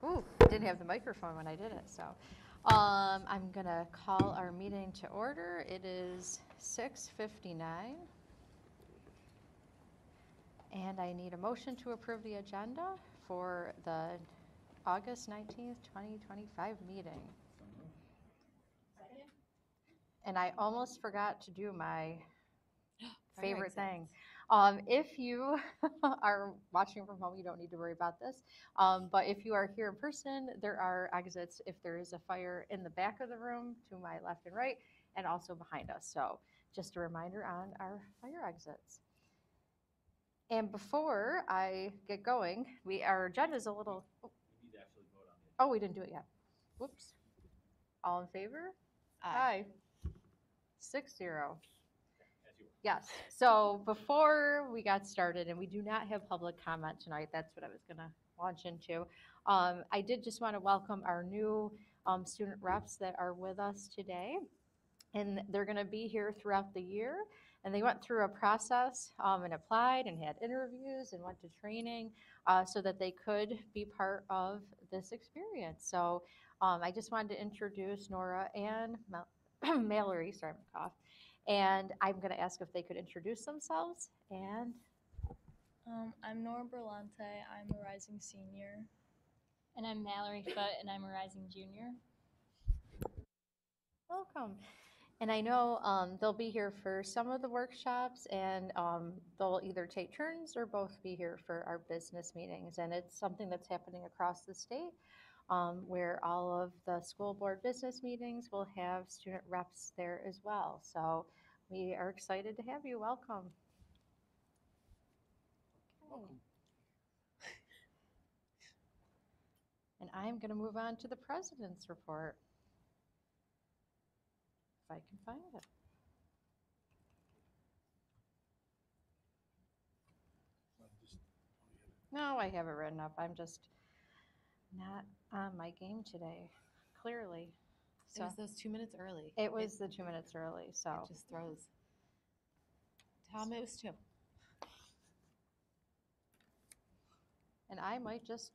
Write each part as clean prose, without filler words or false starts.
Ooh, I didn't have the microphone when I did it, so. I'm gonna call our meeting to order. It is 6:59. And I need a motion to approve the agenda for the August 19th, 2025 meeting. And I almost forgot to do my favorite thing. If you are watching from home, you don't need to worry about this. But if you are here in person, there are exits if there is a fire in the back of the room to my left and right, and also behind us. So just a reminder on our fire exits. And before I get going, our agenda is a little. We need to actually vote on it. Oh, we didn't do it yet. Whoops. All in favor? Aye. 6-0. Yes. So before we got started, and we do not have public comment tonight, that's what I was going to launch into. I did just want to welcome our new student reps that are with us today. And they're going to be here throughout the year. And they went through a process and applied and had interviews and went to training so that they could be part of this experience. So I just wanted to introduce Nora and Mallory, sorry, I'm cough. And I'm going to ask if they could introduce themselves. And I'm Nora Berlante. I'm a rising senior. And I'm Mallory Foote, and I'm a rising junior. Welcome. And I know they'll be here for some of the workshops, and they'll either take turns or both be here for our business meetings. And it's something that's happening across the state, where all of the school board business meetings will have student reps there as well. So we are excited to have you. Welcome. Welcome. And I'm going to move on to the president's report. If I can find it. No, I have it written up. I'm just not on my game today, clearly. So it was those 2 minutes early. It was the 2 minutes early, so. It just throws. Tom, it was 2. And I might just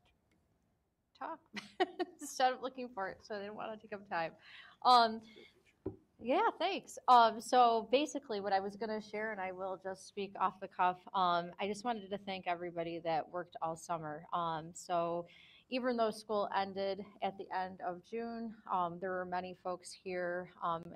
talk instead of looking for it, so I didn't want to take up time. Yeah, thanks. So basically what I was going to share, and I will just speak off the cuff, I just wanted to thank everybody that worked all summer. So even though school ended at the end of June, there were many folks here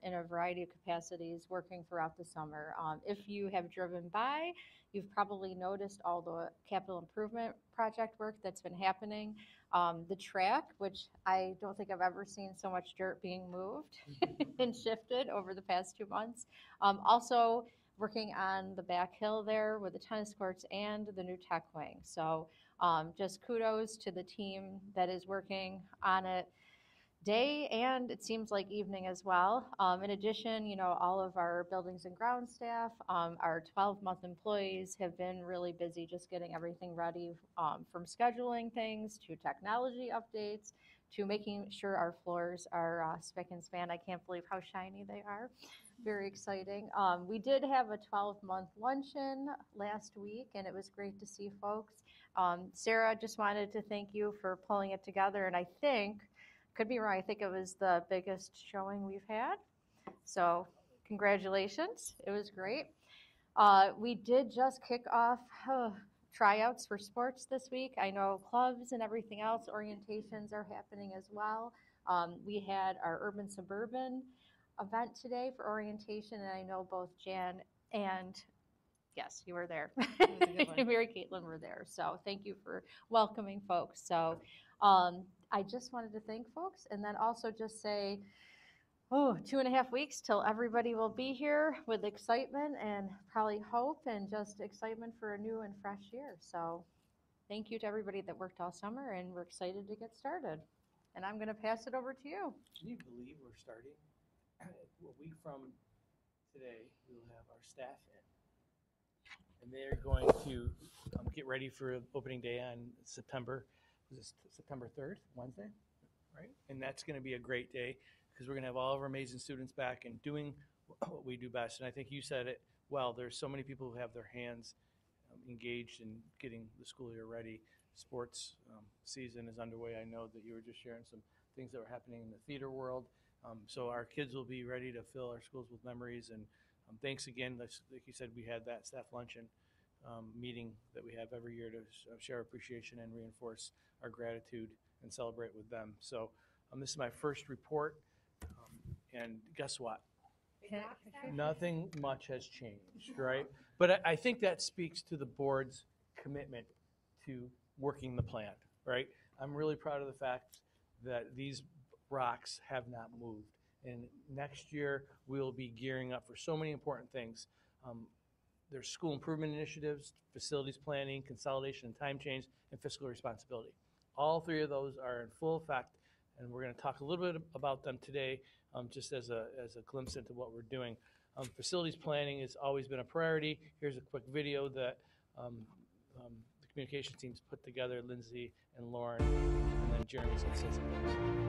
in a variety of capacities working throughout the summer. If you have driven by, you've probably noticed all the capital improvement project work that's been happening. The track, which I don't think I've ever seen so much dirt being moved and shifted over the past 2 months. Also working on the back hill there with the tennis courts and the new tech wing. So just kudos to the team that is working on it day and it seems like evening as well. In addition, all of our buildings and ground staff, our 12-month employees have been really busy just getting everything ready from scheduling things to technology updates to making sure our floors are spick and span. I can't believe how shiny they are. Very exciting. We did have a 12-month luncheon last week, and it was great to see folks. Sarah, just wanted to thank you for pulling it together, and I think, could be wrong, I think it was the biggest showing we've had. So congratulations. It was great. We did just kick off tryouts for sports this week. I know clubs and everything else, orientations are happening as well. We had our urban suburban event today for orientation, and I know both Jan and yes, you were there. Mary Caitlin were there. So thank you for welcoming folks. So I just wanted to thank folks and then also just say, 2.5 weeks till everybody will be here with excitement and probably hope and just excitement for a new and fresh year. So thank you to everybody that worked all summer, and we're excited to get started. And I'm going to pass it over to you. Can you believe we're starting? A week from today, we'll have our staff in. And they're going to get ready for opening day on September 3rd, Wednesday, right? And that's going to be a great day because we're going to have all of our amazing students back and doing what we do best. And I think you said it well. There's so many people who have their hands engaged in getting the school year ready. sports season is underway. I know that you were just sharing some things that were happening in the theater world. So our kids will be ready to fill our schools with memories. And thanks again. Like you said, we had that staff luncheon meeting that we have every year to share appreciation and reinforce our gratitude and celebrate with them. So this is my first report. And guess what? Nothing much has changed, right? But I think that speaks to the board's commitment to working the plan, right? I'm really proud of the fact that these rocks have not moved. And next year, we'll be gearing up for so many important things. There's school improvement initiatives, facilities planning, consolidation and time change, and fiscal responsibility. All three of those are in full effect, and we're going to talk a little bit about them today, just as a glimpse into what we're doing. Facilities planning has always been a priority. Here's a quick video that the communication team's put together, Lindsay and Lauren, and then Jeremy's going to say something.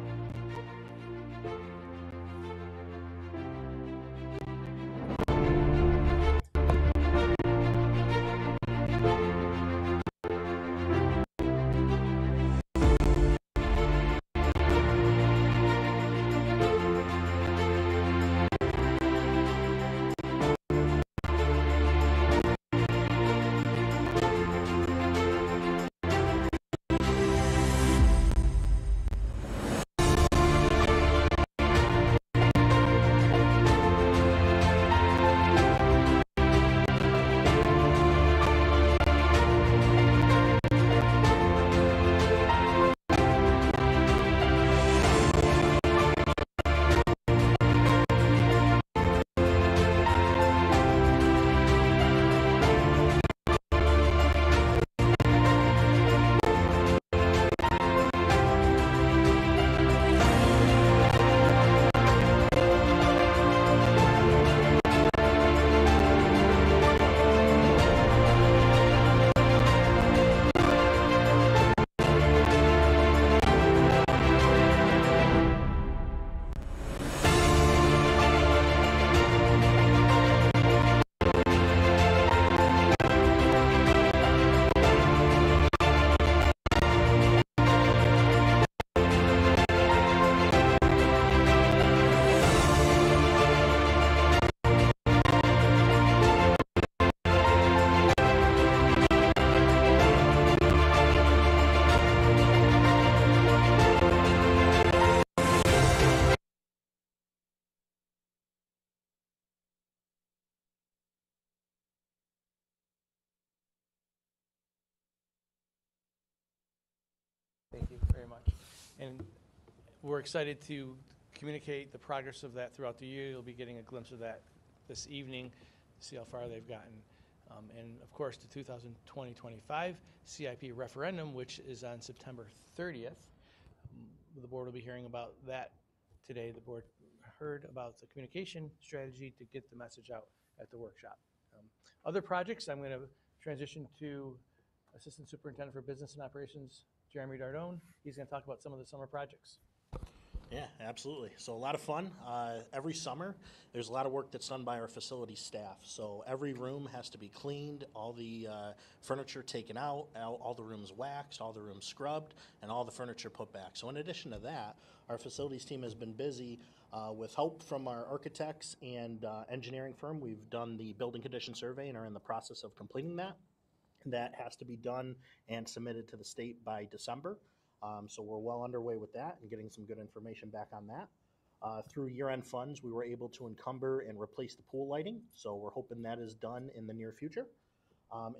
Thank you very much. And we're excited to communicate the progress of that throughout the year. You'll be getting a glimpse of that this evening, see how far they've gotten. And of course, the 2020-25 CIP referendum, which is on September 30th. The board will be hearing about that today. The board heard about the communication strategy to get the message out at the workshop. Other projects, I'm going to transition to Assistant Superintendent for Business and Operations, Jeremy Dardone. He's going to talk about some of the summer projects. Yeah, absolutely. So a lot of fun. Every summer, there's a lot of work that's done by our facility staff. So every room has to be cleaned, all the furniture taken out, all the rooms waxed, all the rooms scrubbed, and all the furniture put back. So in addition to that, our facilities team has been busy with help from our architects and engineering firm. We've done the building condition survey and are in the process of completing that. That has to be done and submitted to the state by December. So we're well underway with that and getting some good information back on that. Through year-end funds, we were able to encumber and replace the pool lighting. So we're hoping that is done in the near future.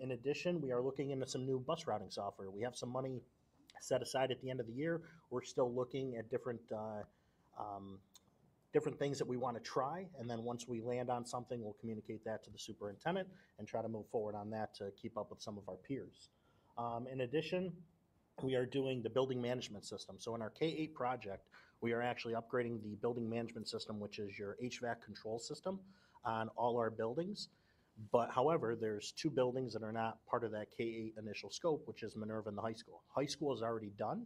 In addition, we are looking into some new bus routing software. We have some money set aside at the end of the year. We're still looking at different things that we want to try, and then once we land on something, we'll communicate that to the superintendent and try to move forward on that to keep up with some of our peers. In addition, we are doing the building management system. So in our K-8 project, we are actually upgrading the building management system, which is your HVAC control system on all our buildings. But however, there's two buildings that are not part of that K-8 initial scope, which is Minerva and the high school. High school is already done.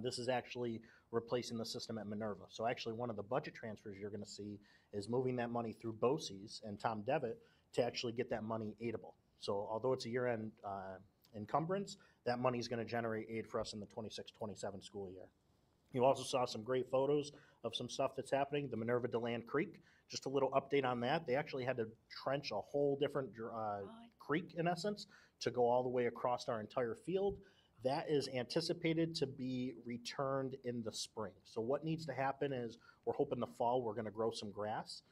This is actually replacing the system at Minerva. So actually one of the budget transfers you're going to see is moving that money through BOCES and Tom Devitt to actually get that money aidable. So although it's a year-end encumbrance, that money is going to generate aid for us in the 26-27 school year. You also saw some great photos of some stuff that's happening. The Minerva DeLand Creek, just a little update on that. They actually had to trench a whole different creek, in essence, to go all the way across our entire field. That is anticipated to be returned in the spring. So what needs to happen is we're hoping the fall we're going to grow some grass.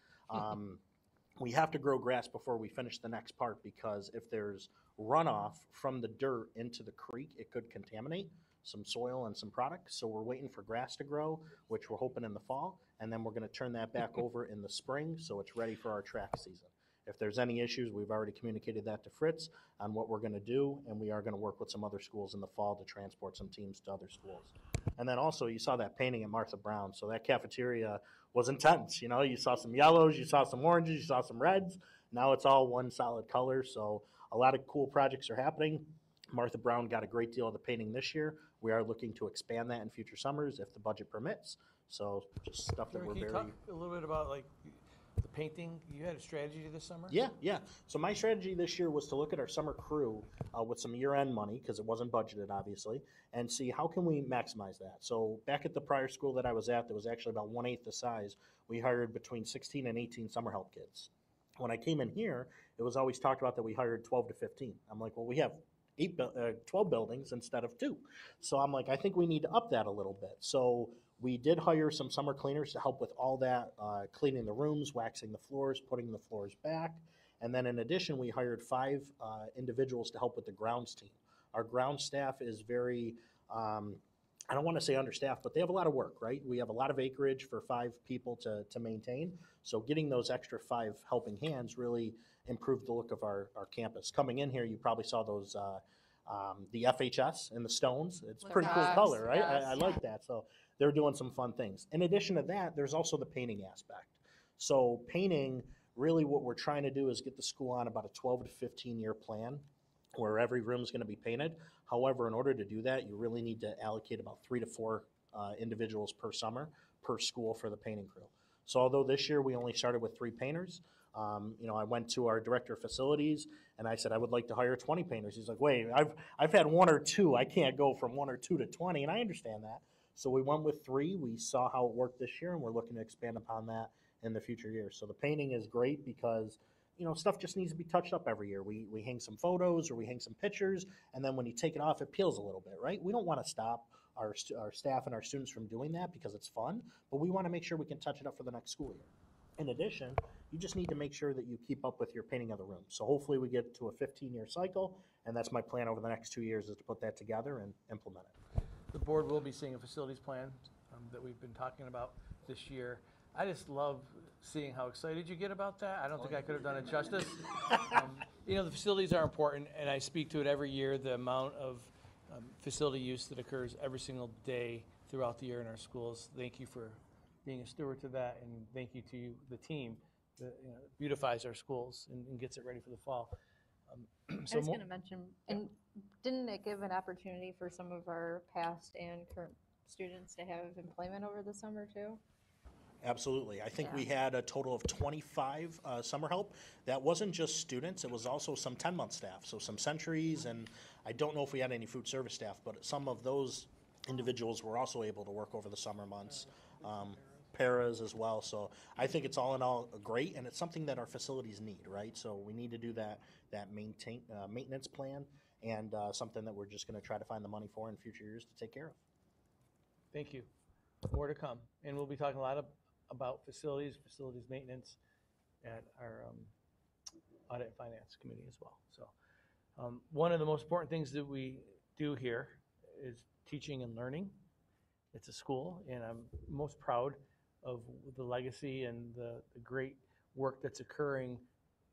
We have to grow grass before we finish the next part, because if there's runoff from the dirt into the creek, it could contaminate some soil and some products. So we're waiting for grass to grow, which we're hoping in the fall, and then we're going to turn that back over in the spring so it's ready for our track season. If there's any issues, we've already communicated that to Fritz on what we're going to do, and we are going to work with some other schools in the fall to transport some teams to other schools. And then also, you saw that painting at Martha Brown, so that cafeteria was intense. You know, you saw some yellows, you saw some oranges, you saw some reds. Now it's all one solid color, so a lot of cool projects are happening. Martha Brown got a great deal of the painting this year. We are looking to expand that in future summers if the budget permits. So just stuff that Can we're you very... talk a little bit about like the painting? You had a strategy this summer? Yeah. So my strategy this year was to look at our summer crew with some year-end money, because it wasn't budgeted, obviously, and see how can we maximize that. So back at the prior school that I was at, that was actually about 1/8 the size, we hired between 16 and 18 summer help kids. When I came in here, it was always talked about that we hired 12 to 15. I'm like, well, we have 12 buildings instead of 2. So I'm like, I think we need to up that a little bit. So we did hire some summer cleaners to help with all that, cleaning the rooms, waxing the floors, putting the floors back. And then in addition, we hired 5 individuals to help with the grounds team. Our ground staff is very, I don't want to say understaffed, but they have a lot of work, right? We have a lot of acreage for 5 people to maintain. So getting those extra 5 helping hands really improved the look of our campus. Coming in here, you probably saw those, the FHS and the stones. It's pretty cool Yes, color, right? yes. I like that. So they're doing some fun things. In addition to that, there's also the painting aspect. So painting, really what we're trying to do is get the school on about a 12 to 15 year plan where every room is going to be painted. However, in order to do that, you really need to allocate about 3 to 4 individuals per summer per school for the painting crew. So although this year we only started with 3 painters, I went to our director of facilities and I said, I would like to hire 20 painters. He's like, wait, I've had 1 or 2. I can't go from 1 or 2 to 20. And I understand that. So we went with 3. We saw how it worked this year and we're looking to expand upon that in the future years. So the painting is great because, stuff just needs to be touched up every year. We hang some photos or we hang some pictures, and then when you take it off, it peels a little bit, right? We don't want to stop our staff and our students from doing that because it's fun, but we want to make sure we can touch it up for the next school year. In addition, you just need to make sure that you keep up with your painting of the room. So hopefully we get to a 15-year cycle, and that's my plan over the next 2 years, is to put that together and implement it. The board will be seeing a facilities plan that we've been talking about this year. I just love seeing how excited you get about that. I don't think I could have done it justice. The facilities are important, and I speak to it every year, the amount of facility use that occurs every single day throughout the year in our schools. Thank you for being a steward to that, and thank you to the team that beautifies our schools and gets it ready for the fall. I was going to mention, and didn't it give an opportunity for some of our past and current students to have employment over the summer too? Absolutely. I think we had a total of 25 summer help. That wasn't just students. It was also some 10-month staff, so some centuries, and I don't know if we had any food service staff, but some of those individuals were also able to work over the summer months. Paras as well. So I think it's all in all great, and it's something that our facilities need, right? So we need to do that maintenance plan, and something that we're just going to try to find the money for in future years to take care of. Thank you. More to come. And we'll be talking a lot about facilities maintenance at our audit and finance committee as well. So one of the most important things that we do here is teaching and learning. It's a school, and I'm most proud of the legacy and the great work that's occurring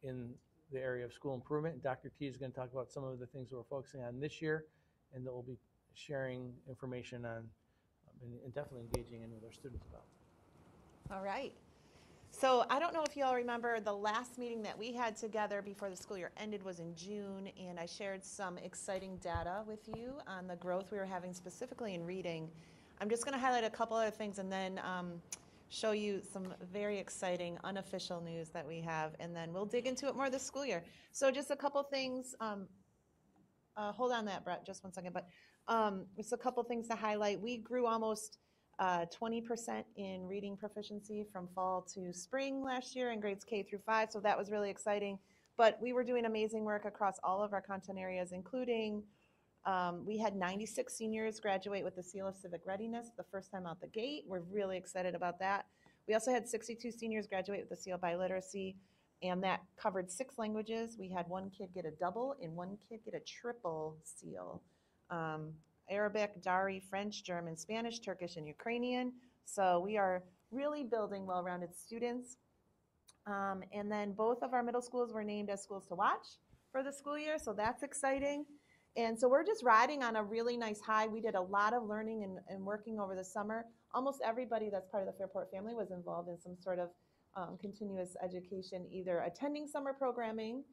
in the area of school improvement. And Dr. T is going to talk about some of the things that we're focusing on this year, and that we'll be sharing information on and definitely engaging in with our students about. All right. So I don't know if you all remember, the last meeting that we had together before the school year ended was in June, and I shared some exciting data with you on the growth we were having specifically in reading. I'm just going to highlight a couple other things and then show you some very exciting unofficial news that we have, and then we'll dig into it more this school year. So just a couple things. hold on that, Brett, just one second. But just a couple things to highlight. We grew almost 20% in reading proficiency from fall to spring last year in grades K through 5, so that was really exciting. But we were doing amazing work across all of our content areas, including we had 96 seniors graduate with the Seal of Civic Readiness the first time out the gate. We're really excited about that. We also had 62 seniors graduate with the Seal of Biliteracy, and that covered 6 languages. We had 1 kid get a double and 1 kid get a triple seal. Arabic, Dari, French, German, Spanish, Turkish, and Ukrainian. So we are really building well-rounded students. And then both of our middle schools were named as schools to watch for the school year, so that's exciting. And so we're just riding on a really nice high. We did a lot of learning and working over the summer. Almost everybody that's part of the Fairport family was involved in some sort of continuous education, either attending summer programming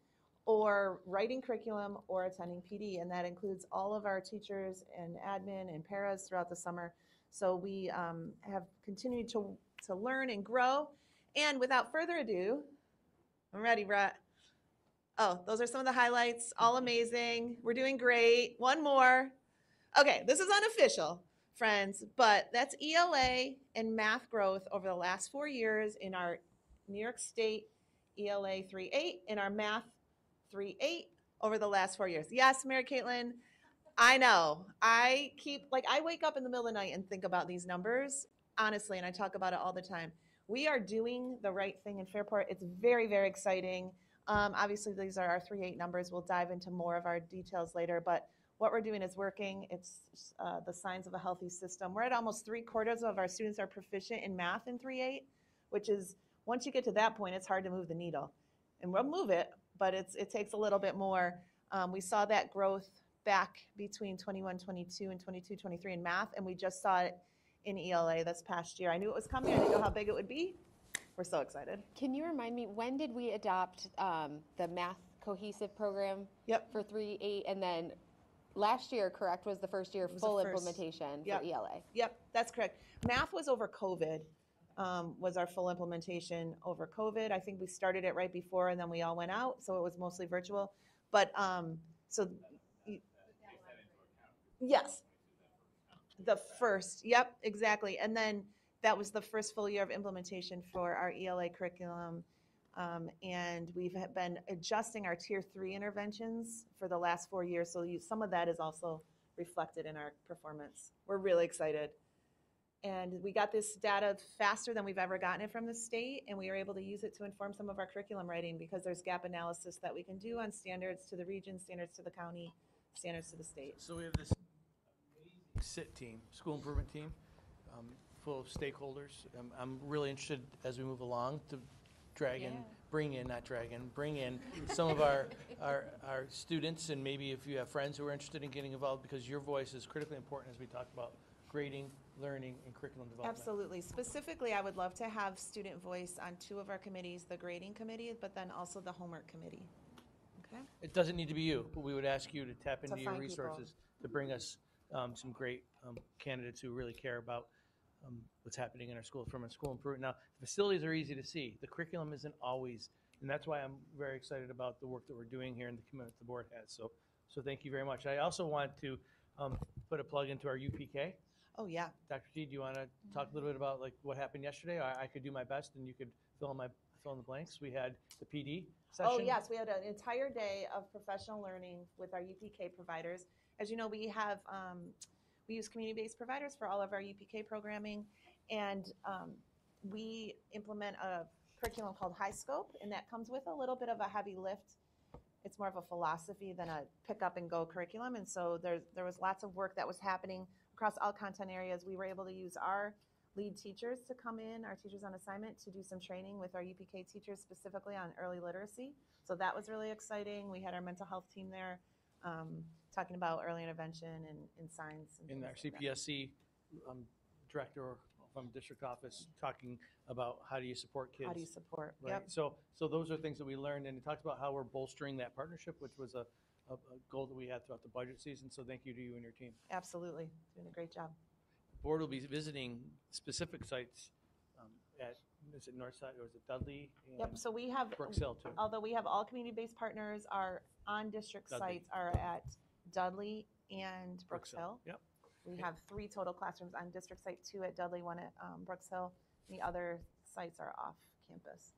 or writing curriculum or attending PD. And that includes all of our teachers and admin and paras throughout the summer. So we have continued to learn and grow. And without further ado, I'm ready, Brett. Oh, those are some of the highlights. All amazing. We're doing great. One more. Okay, this is unofficial, friends, but that's ELA and math growth over the last 4 years in our New York State ELA 3.8 and our math 3.8 over the last 4 years. Yes, Mary Caitlin, I know. I wake up in the middle of the night and think about these numbers, honestly, and I talk about it all the time. We are doing the right thing in Fairport. It's very, very exciting. Obviously, these are our 3.8 numbers. We'll dive into more of our details later, but what we're doing is working. It's the signs of a healthy system. We're at almost 3/4 of our students are proficient in math in 3.8, which is, once you get to that point, it's hard to move the needle. And we'll move it, but it takes a little bit more. We saw that growth back between 21-22 and 22-23 in math, and we just saw it in ELA this past year. I knew it was coming. I didn't know how big it would be. We're so excited. Can you remind me, when did we adopt the math cohesive program for 3.8? And then last year, correct, was the first year full implementation for ELA? Yep, that's correct. Math was over COVID, was our full implementation over COVID. I think we started it right before and then we all went out, so it was mostly virtual. But yes, the first, yep, exactly. And then that was the first full year of implementation for our ELA curriculum. And we've been adjusting our tier 3 interventions for the last 4 years. So some of that is also reflected in our performance. We're really excited. And we got this data faster than we've ever gotten it from the state. And we were able to use it to inform some of our curriculum writing because there's gap analysis that we can do on standards to the region, standards to the county, standards to the state. So we have this amazing SIT team, school improvement team, full of stakeholders. I'm really interested as we move along to bring in some of our students, and maybe if you have friends who are interested in getting involved, because your voice is critically important as we talk about grading, learning, and curriculum development. Absolutely. Specifically, I would love to have student voice on 2 of our committees, the grading committee, but then also the homework committee. Okay? It doesn't need to be you, but we would ask you to tap into your find resources to bring us some great candidates who really care about what's happening in our school from a school improvement. Now, the facilities are easy to see. The curriculum isn't always, and that's why I'm very excited about the work that we're doing here and the commitment the board has. So thank you very much. I also want to put a plug into our UPK. Oh, yeah. Dr. G, do you want to talk a little bit about like what happened yesterday? I could do my best, and you could fill in the blanks. We had the PD session. Oh, yes. We had an entire day of professional learning with our UPK providers. As you know, we have we use community-based providers for all of our UPK programming, and we implement a curriculum called High Scope, and that comes with a little bit of a heavy lift. It's more of a philosophy than a pick-up-and-go curriculum, and so there was lots of work that was happening across all content areas. We were able to use our lead teachers to come in, our teachers on assignment, to do some training with our UPK teachers specifically on early literacy. So that was really exciting. We had our mental health team there talking about early intervention and signs. And our CPSC director from district office talking about how do you support kids. How do you support? Right. Yep. So those are things that we learned, and it talks about how we're bolstering that partnership, which was a goal that we had throughout the budget season. So thank you to you and your team. Absolutely. Doing a great job. The board will be visiting specific sites is it Northside or is it Dudley? Yep. So we have, Brooks Hill too. although we have all community-based partners, our on-district Dudley. sites are at Dudley, and Brooks Hill. Yep. We have 3 total classrooms on district site, 2 at Dudley, 1 at Brooks Hill. The other sites are off campus.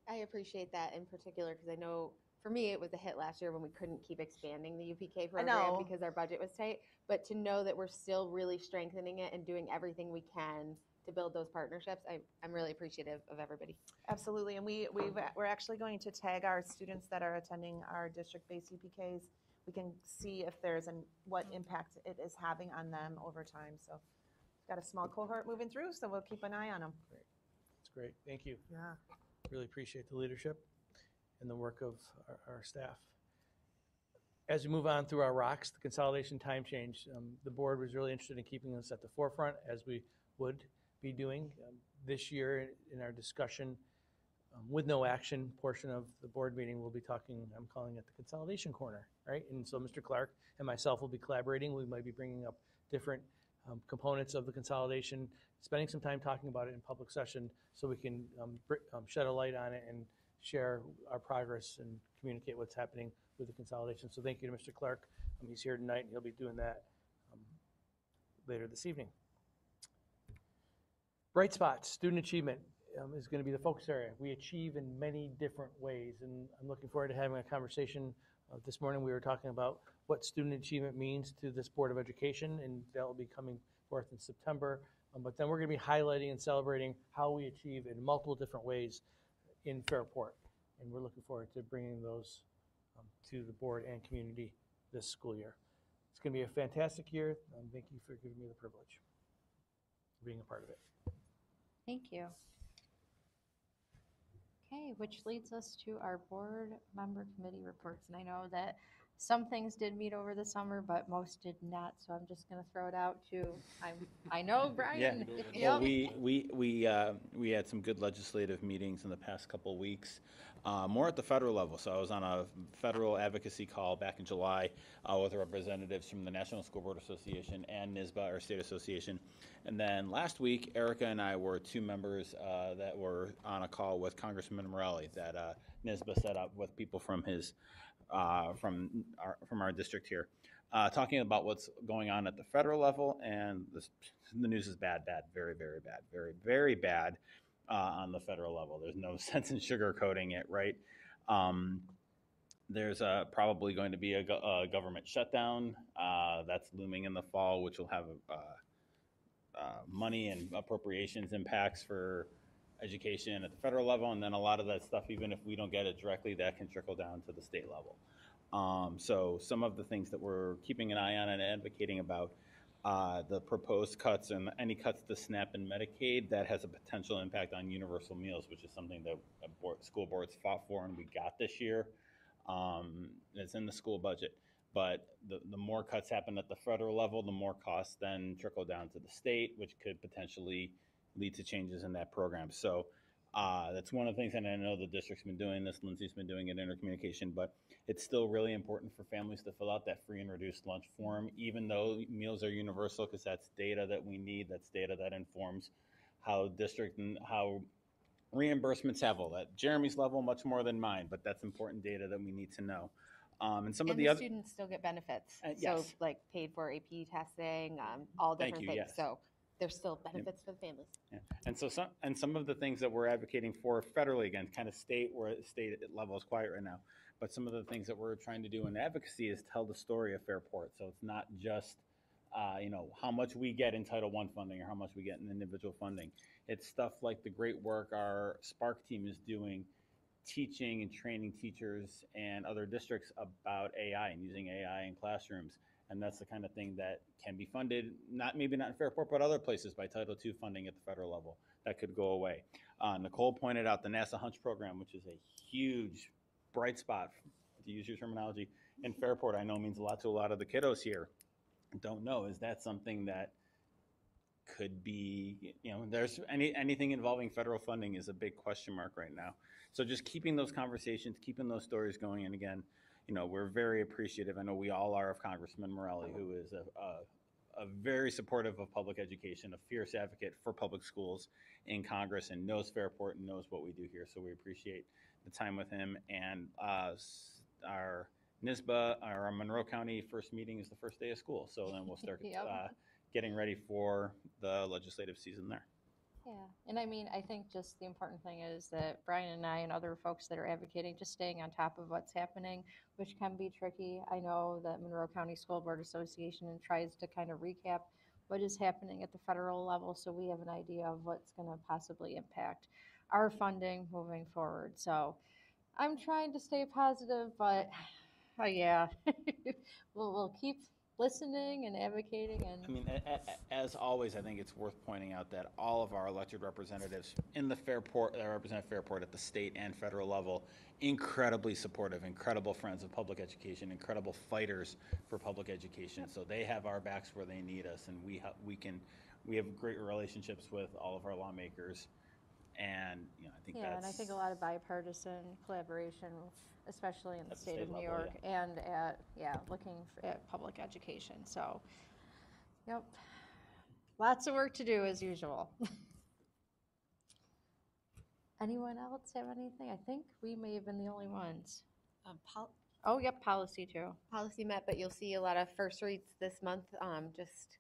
I appreciate that in particular because I know for me it was a hit last year when we couldn't keep expanding the UPK program because our budget was tight. But to know that we're still really strengthening it and doing everything we can to build those partnerships, I'm really appreciative of everybody. Absolutely, and we're actually going to tag our students that are attending our district-based UPKs. We can see if there's what impact it is having on them over time. So, got a small cohort moving through, so we'll keep an eye on them. Great. That's great. Thank you. Yeah. Really appreciate the leadership and the work of our staff. As we move on through our rocks, the consolidation time change, the board was really interested in keeping us at the forefront as we would be doing. This year in our discussion with no action portion of the board meeting, we'll be talking, I'm calling it the consolidation corner, right? And so Mr. Clark and myself will be collaborating. We might be bringing up different components of the consolidation, spending some time talking about it in public session so we can shed a light on it and share our progress and communicate what's happening with the consolidation. So thank you to Mr. Clark. He's here tonight and he'll be doing that later this evening. Bright spots, student achievement is going to be the focus area. We achieve in many different ways, and I'm looking forward to having a conversation. This morning we were talking about what student achievement means to this Board of Education, and that will be coming forth in September. But then we're going to be highlighting and celebrating how we achieve in multiple different ways in Fairport, and we're looking forward to bringing those to the board and community this school year. It's going to be a fantastic year. Thank you for giving me the privilege of being a part of it. Thank you. Okay, which leads us to our board member committee reports. And I know that some things did meet over the summer, but most did not. So I'm just going to throw it out to, I know Brian. Yeah. Well, we had some good legislative meetings in the past couple of weeks, more at the federal level. So I was on a federal advocacy call back in July with representatives from the National School Board Association and NSBA, our state association. And then last week, Erica and I were 2 members that were on a call with Congressman Morelli that NSBA set up with people from his from our district here, talking about what's going on at the federal level, and the news is bad, very, very bad, very, very bad on the federal level. There's no sense in sugarcoating it, right? There's probably going to be a government shutdown that's looming in the fall, which will have money and appropriations impacts for education at the federal level, and then a lot of that stuff, even if we don't get it directly, that can trickle down to the state level. So some of the things that we're keeping an eye on and advocating about, the proposed cuts and any cuts to SNAP and Medicaid, that has a potential impact on universal meals, which is something that school boards fought for and we got this year. It's in the school budget. But the more cuts happen at the federal level, the more costs then trickle down to the state, which could potentially lead to changes in that program. So that's one of the things, and I know the district's been doing this, Lindsay's been doing it in intercommunication, but it's still really important for families to fill out that free and reduced lunch form, even though meals are universal, because that's data that we need, that's data that informs how district and how reimbursements have all that. Jeremy's level much more than mine, but that's important data that we need to know. And some of the other students still get benefits. Yes. So like paid for AP testing, all different things. Yes. So there's still benefits for the families. Yeah. And some of the things that we're advocating for federally, again, kind of state level is quiet right now, but some of the things that we're trying to do in advocacy is tell the story of Fairport. So it's not just how much we get in Title I funding or how much we get in individual funding. It's stuff like the great work our Spark team is doing, teaching and training teachers and other districts about AI and using AI in classrooms. And that's the kind of thing that can be funded, maybe not in Fairport, but other places by Title II funding at the federal level. That could go away. Nicole pointed out the NASA Hunch program, which is a huge bright spot, to use your terminology, in Fairport. I know means a lot to a lot of the kiddos here. Don't know, is that something that could be, there's anything involving federal funding is a big question mark right now. So just keeping those conversations, keeping those stories going, and again, we're very appreciative. I know we all are of Congressman Morelli, who is a very supportive of public education, a fierce advocate for public schools in Congress, and knows Fairport and knows what we do here. So we appreciate the time with him. And our NISBA, our Monroe County first meeting is the first day of school. So then we'll start Yep. getting ready for the legislative season there. Yeah, and I mean, I think just the important thing is that Brian and I and other folks that are advocating, just staying on top of what's happening, which can be tricky. I know that Monroe County School Board Association tries to kind of recap what is happening at the federal level, so we have an idea of what's going to possibly impact our funding moving forward. So I'm trying to stay positive, but yeah, we'll keep listening and advocating and. I mean, as always, I think it's worth pointing out that all of our elected representatives in the Fairport, that represent Fairport at the state and federal level, incredibly supportive, incredible friends of public education, incredible fighters for public education. So they have our backs where they need us, and we have great relationships with all of our lawmakers. And I think Yeah, and I think a lot of bipartisan collaboration, especially in the At the state of state New level, York, and looking at public education. So, yep, lots of work to do as usual. Anyone else have anything? I think we may have been the only ones. Oh, yep, policy too. Policy met, but you'll see a lot of first reads this month. Just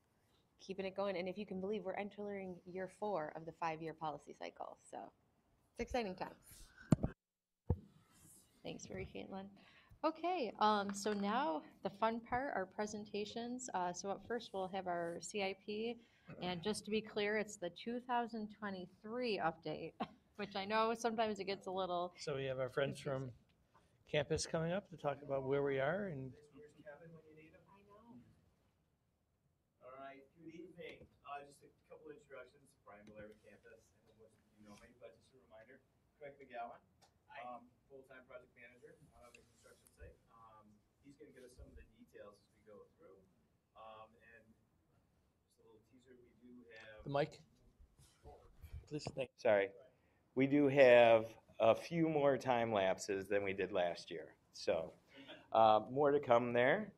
keeping it going. And if you can believe, we're entering year 4 of the 5-year policy cycle. So it's exciting times. Thanks, Mary Caitlin. Okay, so now the fun part, our presentations. So up first, we'll have our CIP. And just to be clear, it's the 2023 update, which I know sometimes it gets a little. So we have our friends from campus coming up to talk about where we are and Where's Kevin when you need him? I know. All right, good evening. Just a couple introductions. Brian Miller with campus, and most of you know me, but just a reminder, Craig McGowan, full-time project manager on the construction site. He's going to get us some of the details as we go through. And just a little teaser, we do have... the mic. Please, thank you. Sorry. We do have a few more time lapses than we did last year. So more to come there.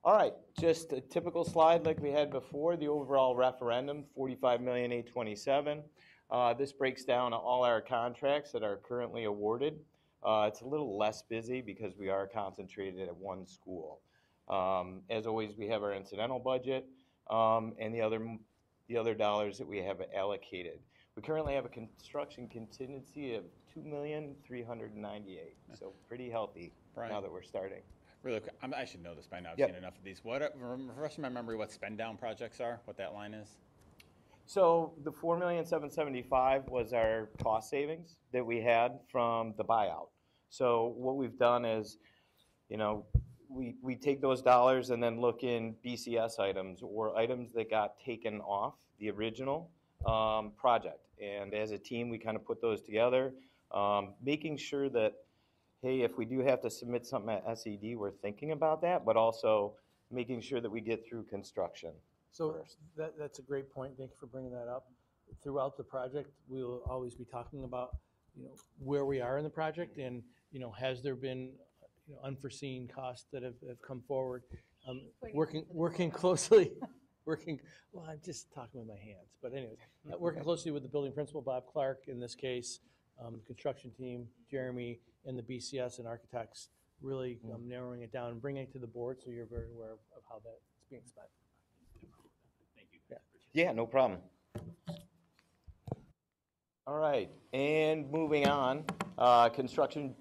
All right, just a typical slide like we had before, the overall referendum, $45,827,000. This breaks down all our contracts that are currently awarded. It's a little less busy because we are concentrated at one school. As always, we have our incidental budget and the other dollars that we have allocated. We currently have a construction contingency of $2,398,000, so pretty healthy now that we're starting. Really quick, I should know this by now. I've Yep. seen enough of these. Refresh my memory what spend down projects are, what that line is? So the $4,775,000 was our cost savings that we had from the buyout. So what we've done is, we take those dollars and then look in BCS items or items that got taken off the original project. And as a team, we kind of put those together, making sure that, hey, if we do have to submit something at SED, we're thinking about that, but also making sure that we get through construction. So first. that's a great point. Thank you for bringing that up. Throughout the project, we will always be talking about, where we are in the project and, has there been, unforeseen costs that have come forward. Working closely, well, I'm just talking with my hands, but anyways, working closely with the building principal, Bob Clark, in this case, the construction team, Jeremy, and the BCS and architects, really narrowing it down and bringing it to the board so you're very aware of how that's being spent. Thank you. Yeah, no problem. All right, and moving on, construction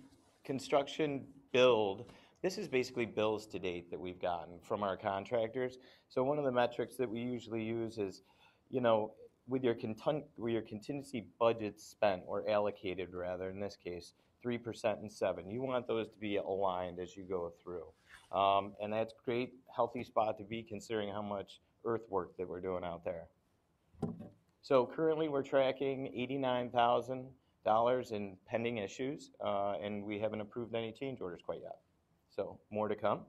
build. This is basically bills to date that we've gotten from our contractors. So one of the metrics that we usually use is, with your contingency budget spent or allocated rather, in this case, 3% and 7%. You want those to be aligned as you go through. And that's a great, healthy spot to be considering how much earthwork that we're doing out there. So currently we're tracking $89,000 in pending issues, and we haven't approved any change orders quite yet. So more to come.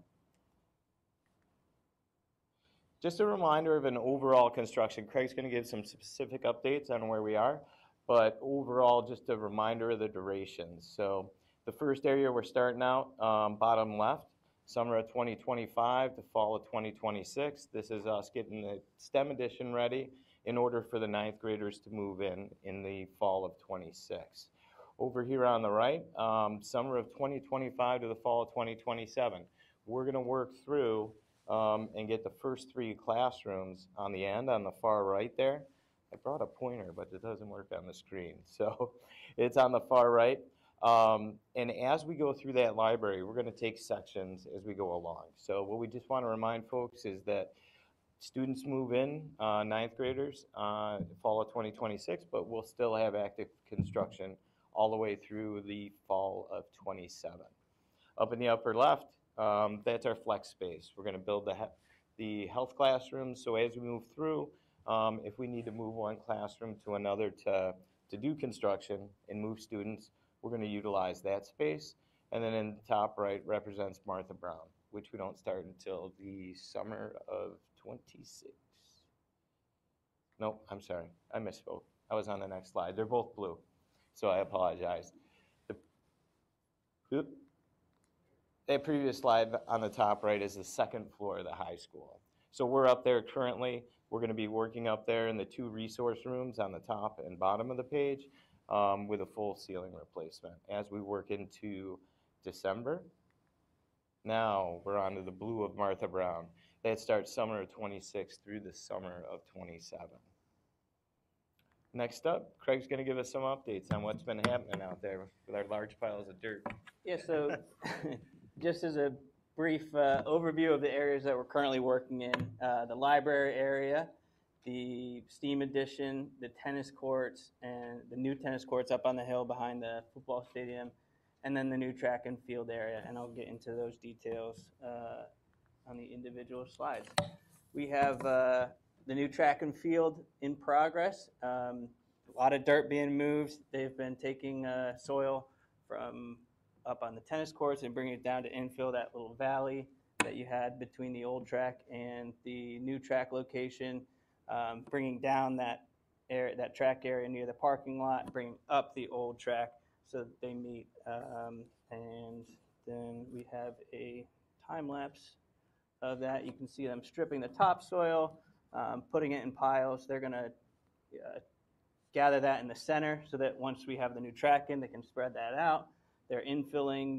Just a reminder of an overall construction. Craig's going to give some specific updates on where we are, but overall just a reminder of the durations. So the first area we're starting out, bottom left, summer of 2025 to fall of 2026. This is us getting the STEM edition ready in order for the 9th graders to move in the fall of 26. Over here on the right, summer of 2025 to the fall of 2027. We're going to work through and get the first 3 classrooms on the end, on the far right there. I brought a pointer, but it doesn't work on the screen. So it's on the far right. And as we go through that library, we're going to take sections as we go along. So what we just want to remind folks is that students move in, 9th graders, fall of 2026, but we'll still have active construction all the way through the fall of 27. Up in the upper left, that's our flex space. We're going to build the health classrooms. So as we move through, if we need to move one classroom to another to do construction and move students, we're going to utilize that space. And then in the top right represents Martha Brown, which we don't start until the summer of 26. No, I'm sorry, I misspoke. I was on the next slide. They're both blue, so I apologize. That previous slide on the top right is the 2nd floor of the high school. So we're up there currently. We're going to be working up there in the 2 resource rooms on the top and bottom of the page with a full ceiling replacement as we work into December. Now we're on to the blue of Martha Brown. That starts summer of 26 through the summer of 27. Next up, Craig's going to give us some updates on what's been happening out there with our large piles of dirt. Yeah, so just as a brief overview of the areas that we're currently working in, the library area, the STEAM addition, the tennis courts, and the new tennis courts up on the hill behind the football stadium, and then the new track and field area, and I'll get into those details on the individual slides. We have the new track and field in progress. A lot of dirt being moved. They've been taking soil from up on the tennis courts and bringing it down to infill that little valley that you had between the old track and the new track location, bringing down that area, that track area near the parking lot, bringing up the old track so that they meet. And then we have a time lapse of that. You can see them stripping the topsoil, putting it in piles. They're going to gather that in the center so that once we have the new track in, they can spread that out. They're infilling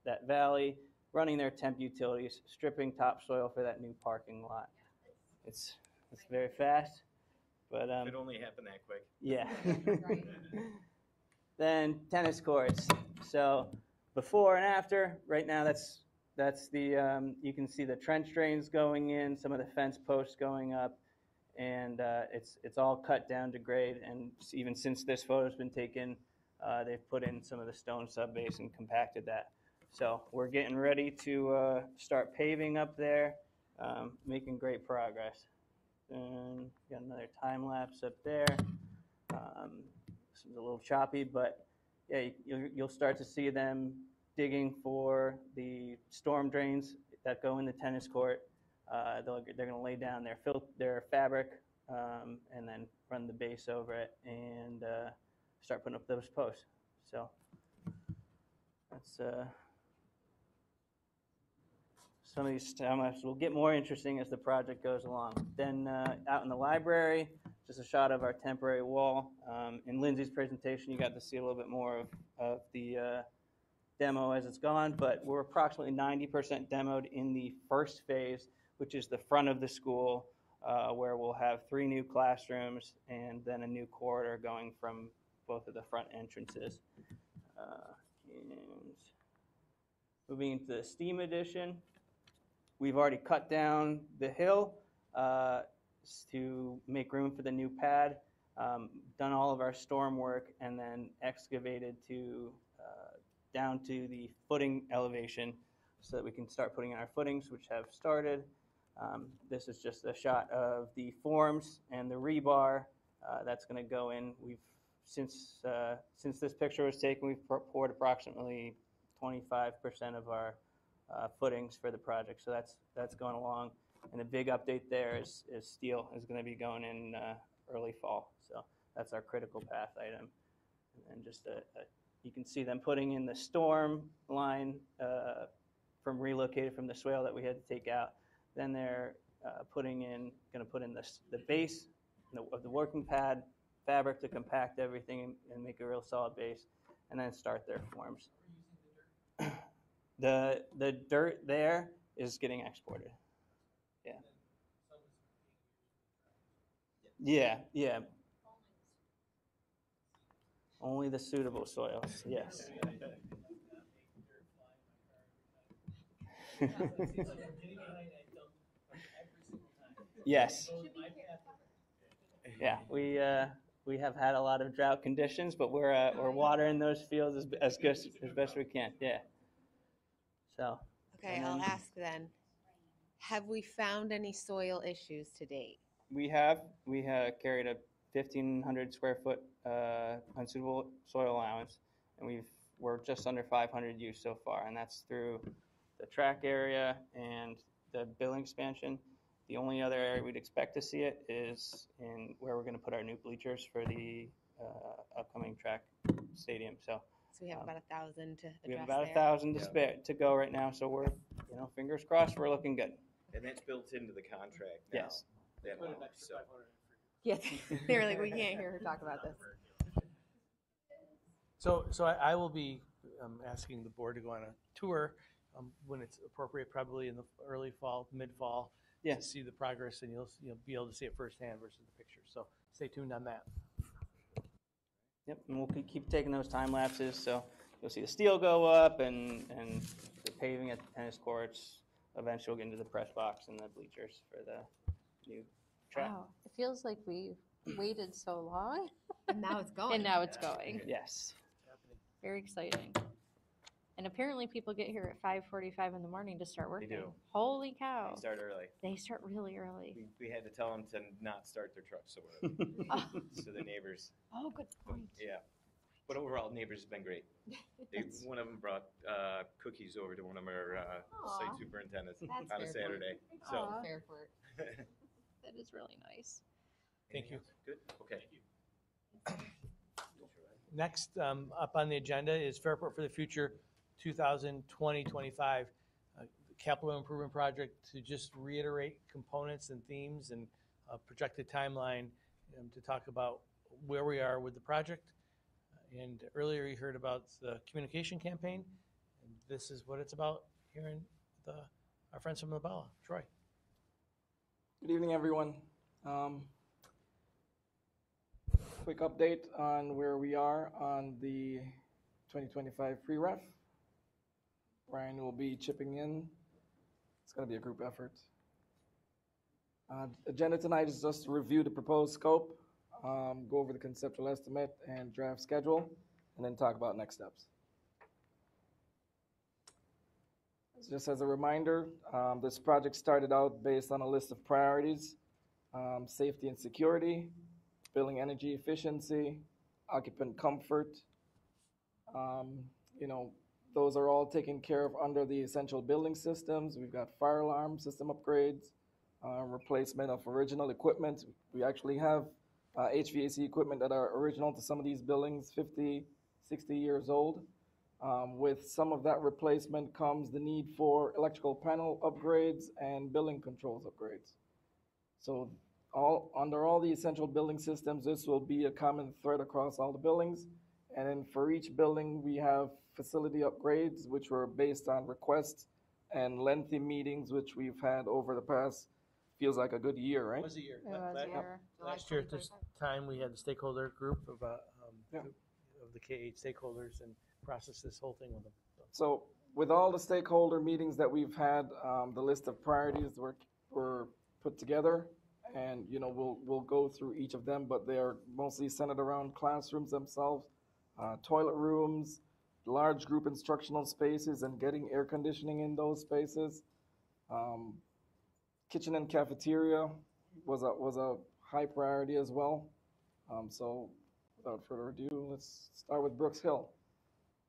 that valley, running their temp utilities, stripping topsoil for that new parking lot. It's very fast, but It only happened that quick. yeah. Then tennis courts. So before and after, right now that's the you can see the trench drains going in, some of the fence posts going up, and it's all cut down to grade. And even since this photo's been taken, they've put in some of the stone subbase and compacted that. So we're getting ready to start paving up there, making great progress. And got another time lapse up there. This is a little choppy, but yeah, you'll start to see them digging for the storm drains that go in the tennis court. They're going to lay down their fabric and then run the base over it and start putting up those posts. So that's some of these time lapses will get more interesting as the project goes along. Then out in the library, just a shot of our temporary wall. In Lindsay's presentation, you got to see a little bit more of the demo as it's gone, but we're approximately 90% demoed in the first phase, which is the front of the school, where we'll have 3 new classrooms and then a new corridor going from both of the front entrances. And moving into the STEAM edition, we've already cut down the hill to make room for the new pad, done all of our storm work, and then excavated to down to the footing elevation so that we can start putting in our footings, which have started. This is just a shot of the forms and the rebar that's going to go in. We've since this picture was taken, we've poured approximately 25% of our footings for the project, so that's going along. And the big update there is steel is going to be going in early fall, so that's our critical path item. And then just you can see them putting in the storm line from relocated from the swale that we had to take out. Then they're going to put in the base of the working pad fabric to compact everything and make a real solid base. and then start their forms. The dirt there is getting exported. Yeah. Yeah. Only the suitable soils, yes. Yes. Yeah, we have had a lot of drought conditions, but we're watering those fields as best we can. Yeah. So. Okay, I'll ask then. Have we found any soil issues to date? We have carried a 1,500 square foot unsuitable soil allowance, and we're just under 500 used so far, and that's through the track area and the building expansion. The only other area we'd expect to see it is in where we're going to put our new bleachers for the upcoming track stadium. So we have about 1,000 to address. We have about 1,000 to go right now. So we're, fingers crossed, we're looking good. And that's built into the contract now. Yes. That amount, so. Yes, they were like, we can't hear her talk about this. So I will be asking the board to go on a tour when it's appropriate, probably in the early fall, mid-fall, to see the progress, and you'll be able to see it firsthand versus the pictures. So stay tuned on that. Yep, and we'll keep taking those time lapses. So you'll see the steel go up and the paving at the tennis courts. Eventually, we'll get into the press box and the bleachers for the new track. Wow, it feels like we waited so long. And now it's going. And now it's going. Yes. Very exciting. And apparently people get here at 5:45 in the morning to start working. They do. Holy cow. They start early. They start really early. We had to tell them to not start their trucks so early. So the neighbors. Oh, good point. Yeah. But overall, neighbors have been great. One of them brought cookies over to one of our site superintendents on a Saturday. So Aw. Fair for it. That is really nice. Thank you. Good. Okay. Next up on the agenda is Fairport for the Future 2020-25 capital improvement project. To just reiterate components and themes and projected timeline to talk about where we are with the project. And earlier you heard about the communication campaign, and this is what it's about here in our friends from La Bella. Troy. Good evening, everyone. Quick update on where we are on the 2025 pre-ref. Brian will be chipping in. It's going to be a group effort. Agenda tonight is just to review the proposed scope, go over the conceptual estimate and draft schedule, and then talk about next steps. Just as a reminder, this project started out based on a list of priorities: safety and security, building energy efficiency, occupant comfort. Those are all taken care of under the essential building systems. We've got fire alarm system upgrades, replacement of original equipment. We actually have HVAC equipment that are original to some of these buildings, 50, 60 years old. With some of that replacement comes the need for electrical panel upgrades and building controls upgrades. So under all the essential building systems, this will be a common thread across all the buildings. And then for each building, we have facility upgrades, which were based on requests and lengthy meetings, which we've had over the past, feels like a good year, right? It was a year. It was a year. Last year at this time, we had the stakeholder group of the K-8 stakeholders and processed this whole thing with them. So with all the stakeholder meetings that we've had, the list of priorities were put together, and we'll go through each of them, but they are mostly centered around classrooms themselves, toilet rooms, large group instructional spaces, and getting air conditioning in those spaces. Kitchen and cafeteria was a high priority as well. So without further ado, let's start with Brooks Hill.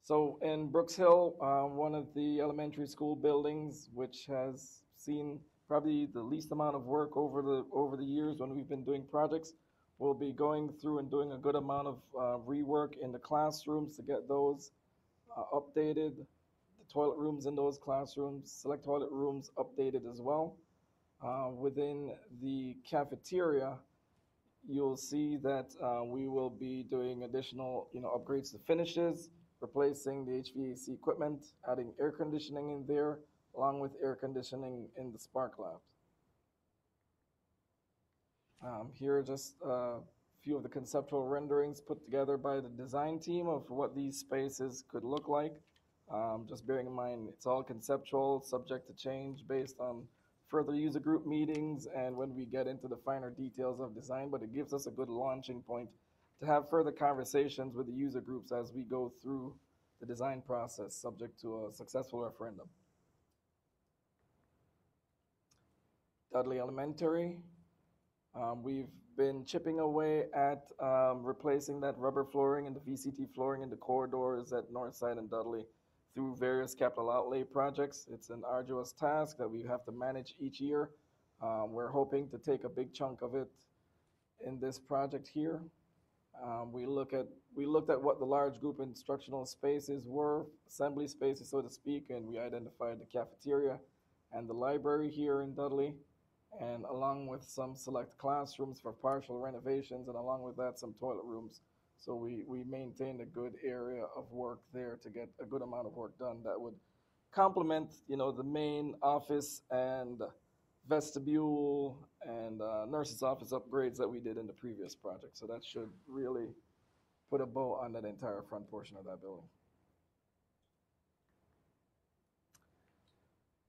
So in Brooks Hill, one of the elementary school buildings, which has seen probably the least amount of work over the years when we've been doing projects, we'll be going through and doing a good amount of rework in the classrooms to get those updated. The toilet rooms in those classrooms, select toilet rooms updated as well. Within the cafeteria, you'll see that we will be doing additional upgrades to finishes, replacing the HVAC equipment, adding air conditioning in there, along with air conditioning in the Spark Labs. Here are just a few of the conceptual renderings put together by the design team of what these spaces could look like. Just bearing in mind, it's all conceptual, subject to change based on further user group meetings and when we get into the finer details of design, but it gives us a good launching point to have further conversations with the user groups as we go through the design process, subject to a successful referendum. Dudley Elementary. We've been chipping away at replacing that rubber flooring and the VCT flooring in the corridors at Northside and Dudley through various capital outlay projects. It's an arduous task that we have to manage each year. We're hoping to take a big chunk of it in this project here. We looked at what the large group instructional spaces were, assembly spaces, so to speak, and we identified the cafeteria and the library here in Dudley, and along with some select classrooms for partial renovations, and along with that, some toilet rooms. So we maintained a good area of work there to get a good amount of work done that would complement, the main office and vestibule and nurse's office upgrades that we did in the previous project. So that should really put a bow on that entire front portion of that building.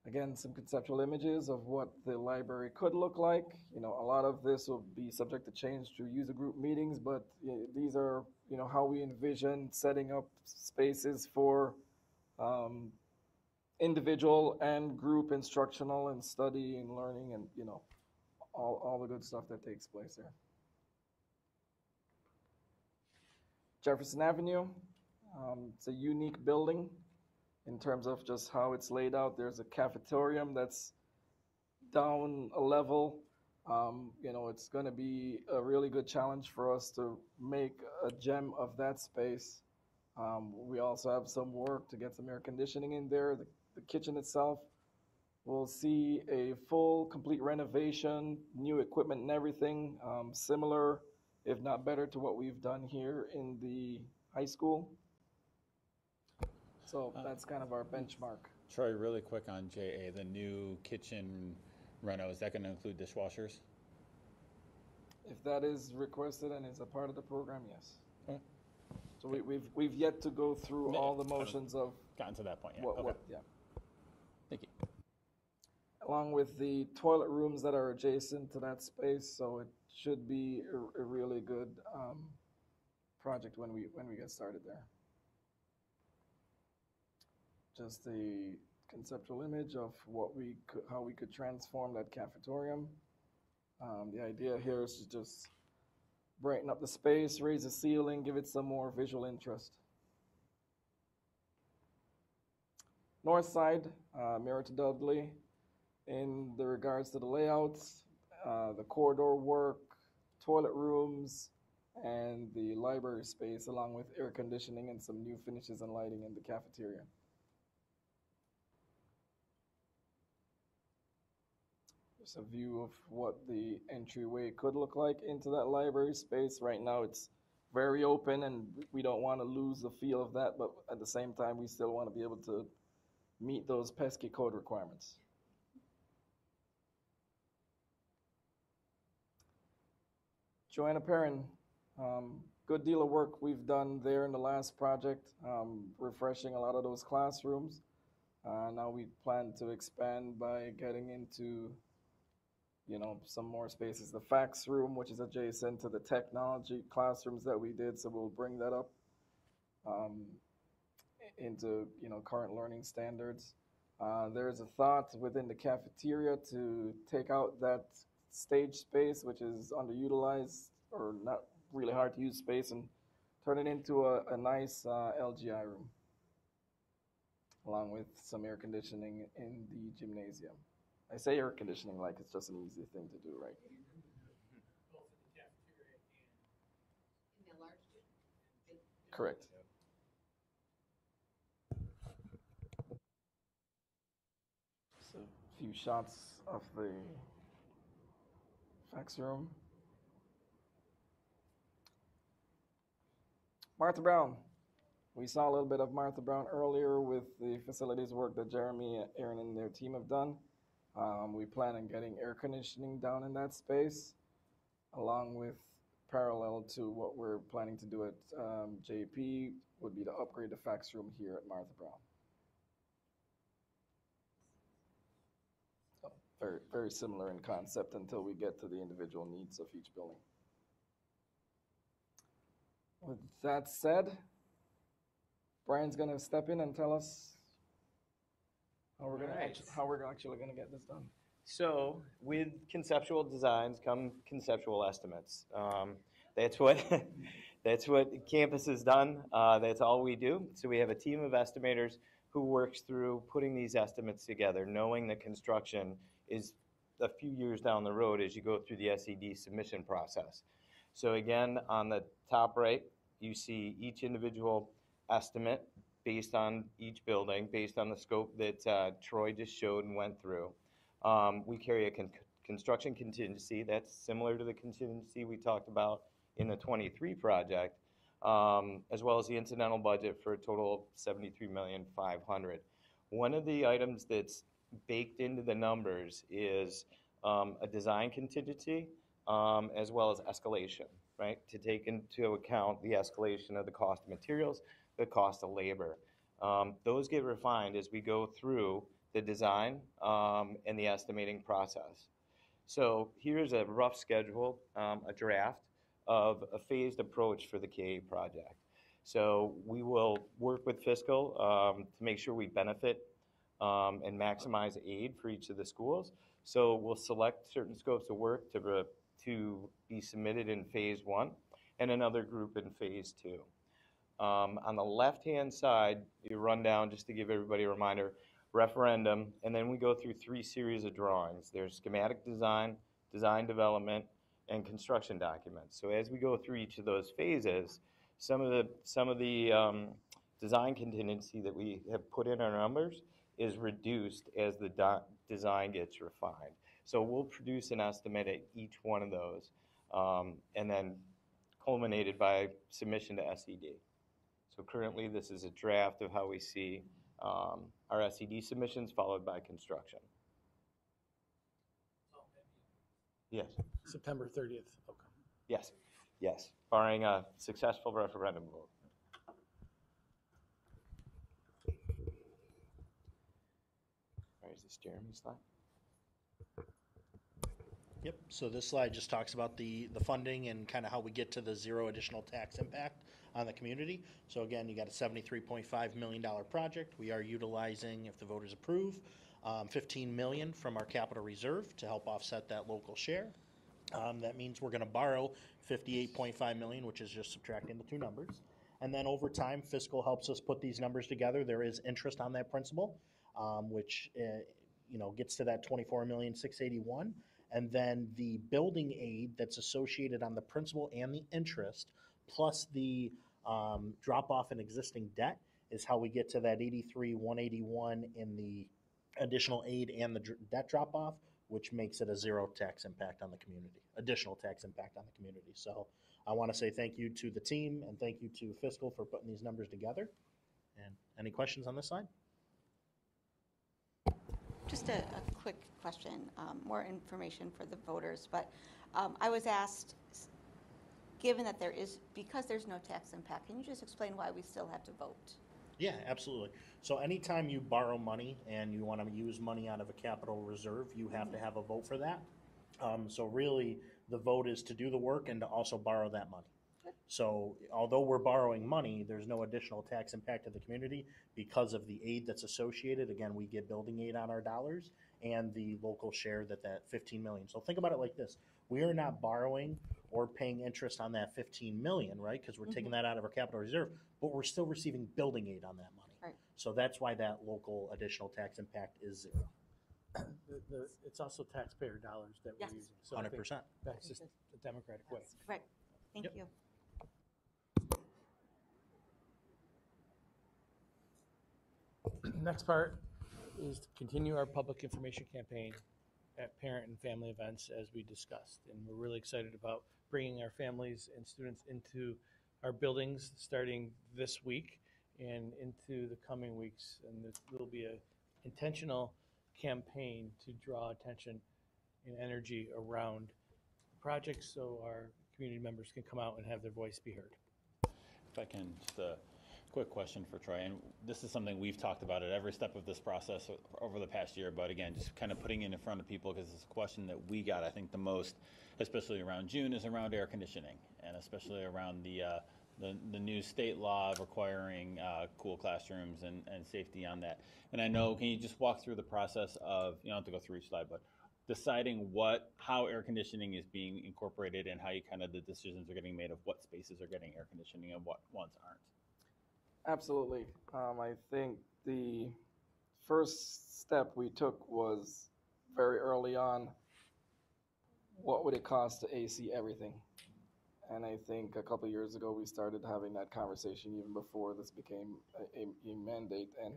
Again, some conceptual images of what the library could look like. A lot of this will be subject to change through user group meetings, but these are, how we envision setting up spaces for individual and group instructional and study and learning and, all the good stuff that takes place there. Jefferson Avenue, it's a unique building in terms of just how it's laid out. There's a cafetorium that's down a level. It's going to be a really good challenge for us to make a gem of that space. We also have some work to get some air conditioning in there. The kitchen itself will see a full, complete renovation, new equipment and everything, similar, if not better, to what we've done here in the high school. So that's kind of our benchmark. Troy, really quick on JA, the new kitchen reno, is that going to include dishwashers? If that is requested and is a part of the program, yes. Okay. So we've yet to go through all the motions of gotten to that point yet. what Yeah. Thank you. Along with the toilet rooms that are adjacent to that space, so it should be a really good project when we get started there. Just the conceptual image of how we could transform that cafetorium. The idea here is to just brighten up the space, raise the ceiling, give it some more visual interest. North side, mirror to Dudley, in the regards to the layouts, the corridor work, toilet rooms, and the library space, along with air conditioning and some new finishes and lighting in the cafeteria. Just a view of what the entryway could look like into that library space. Right now it's very open and we don't want to lose the feel of that, but at the same time we still want to be able to meet those pesky code requirements. Joanna Perrin, good deal of work we've done there in the last project, refreshing a lot of those classrooms. Now we plan to expand by getting into some more spaces. The fax room, which is adjacent to the technology classrooms that we did, so we'll bring that up into current learning standards. There's a thought within the cafeteria to take out that stage space, which is underutilized or not really hard to use space, and turn it into a nice LGI room, along with some air conditioning in the gymnasium. I say air conditioning like it's just an easy thing to do, right? Correct. So a few shots of the fax room. Martha Brown, We saw a little bit of Martha Brown earlier with the facilities work that Jeremy, Aaron, and their team have done. We plan on getting air conditioning down in that space, along with parallel to what we're planning to do at JP would be to upgrade the fax room here at Martha Brown. So very, very similar in concept until we get to the individual needs of each building. With that said, Brian's going to step in and tell us how we're going Alright. to how we're actually going to get this done. So with conceptual designs come conceptual estimates. That's what that's what campus has done. That's all we do. So we have a team of estimators who works through putting these estimates together, knowing that construction is a few years down the road as you go through the SED submission process. So again, on the top right, you see each individual estimate based on each building, based on the scope that Troy just showed and went through. We carry a construction contingency that's similar to the contingency we talked about in the 23 project, as well as the incidental budget for a total of $73,500,000. One of the items that's baked into the numbers is a design contingency, as well as escalation, right? To take into account the escalation of the cost of materials, the cost of labor. Those get refined as we go through the design and the estimating process. So here's a rough schedule, a draft of a phased approach for the KA project. So we will work with fiscal to make sure we benefit and maximize aid for each of the schools. So we'll select certain scopes of work to be submitted in phase 1 and another group in phase 2. On the left-hand side, you run down, just to give everybody a reminder, referendum, and then we go through 3 series of drawings. There's schematic design, design development, and construction documents. So as we go through each of those phases, some of the design contingency that we have put in our numbers is reduced as the design gets refined. So we'll produce an estimate at each one of those, and then culminated by submission to SED. So currently, this is a draft of how we see our SED submissions followed by construction. Yes. September 30th. Okay. Yes. Yes. Barring a successful referendum vote. All right, is this Jeremy's slide? Yep, so this slide just talks about the funding and kind of how we get to the zero additional tax impact on the community. So again, you got a $73.5 million project. We are utilizing, if the voters approve, $15 million from our capital reserve to help offset that local share. That means we're going to borrow $58.5 million, which is just subtracting the two numbers. And then over time, fiscal helps us put these numbers together. There is interest on that principal, which gets to that $24,681,000. And then the building aid that's associated on the principal and the interest, plus the drop off in existing debt, is how we get to that $83,181 in the additional aid and the debt drop off, which makes it a zero tax impact on the community, additional tax impact on the community. So I want to say thank you to the team and thank you to fiscal for putting these numbers together. And any questions on this side? Just a quick question, more information for the voters, but I was asked, given that because there's no tax impact, can you just explain why we still have to vote? Yeah, absolutely. So anytime you borrow money and you want to use money out of a capital reserve, you have to have a vote for that. So really, the vote is to do the work and to also borrow that money. So although we're borrowing money, there's no additional tax impact to the community because of the aid that's associated. Again, we get building aid on our dollars and the local share that $15 million. So think about it like this. We are not borrowing or paying interest on that $15 million, right? Because we're taking that out of our capital reserve, but we're still receiving building aid on that money. Right. So that's why that local additional tax impact is zero. It's also taxpayer dollars that we're using. So 100%. That's just the democratic way. Right. Thank Yep. you. Next part is to continue our public information campaign at parent and family events as we discussed. And we're really excited about bringing our families and students into our buildings starting this week. and into the coming weeks. And there'll be an intentional campaign to draw attention and energy around projects so our community members can come out and have their voice be heard. If I can, just a quick question for Troy, and this is something we've talked about at every step of this process over the past year, but again, just kind of putting it in front of people because it's a question that we got, I think, the most, especially around June, is around air conditioning, and especially around the new state law requiring cool classrooms and safety on that. And I know, can you just walk through the process of, you don't have to go through each slide, but deciding how air conditioning is being incorporated and how the decisions are getting made of what spaces are getting air conditioning and what ones aren't? Absolutely. I think the first step we took was very early on, what would it cost to AC everything? And I think a couple of years ago, we started having that conversation even before this became a mandate. And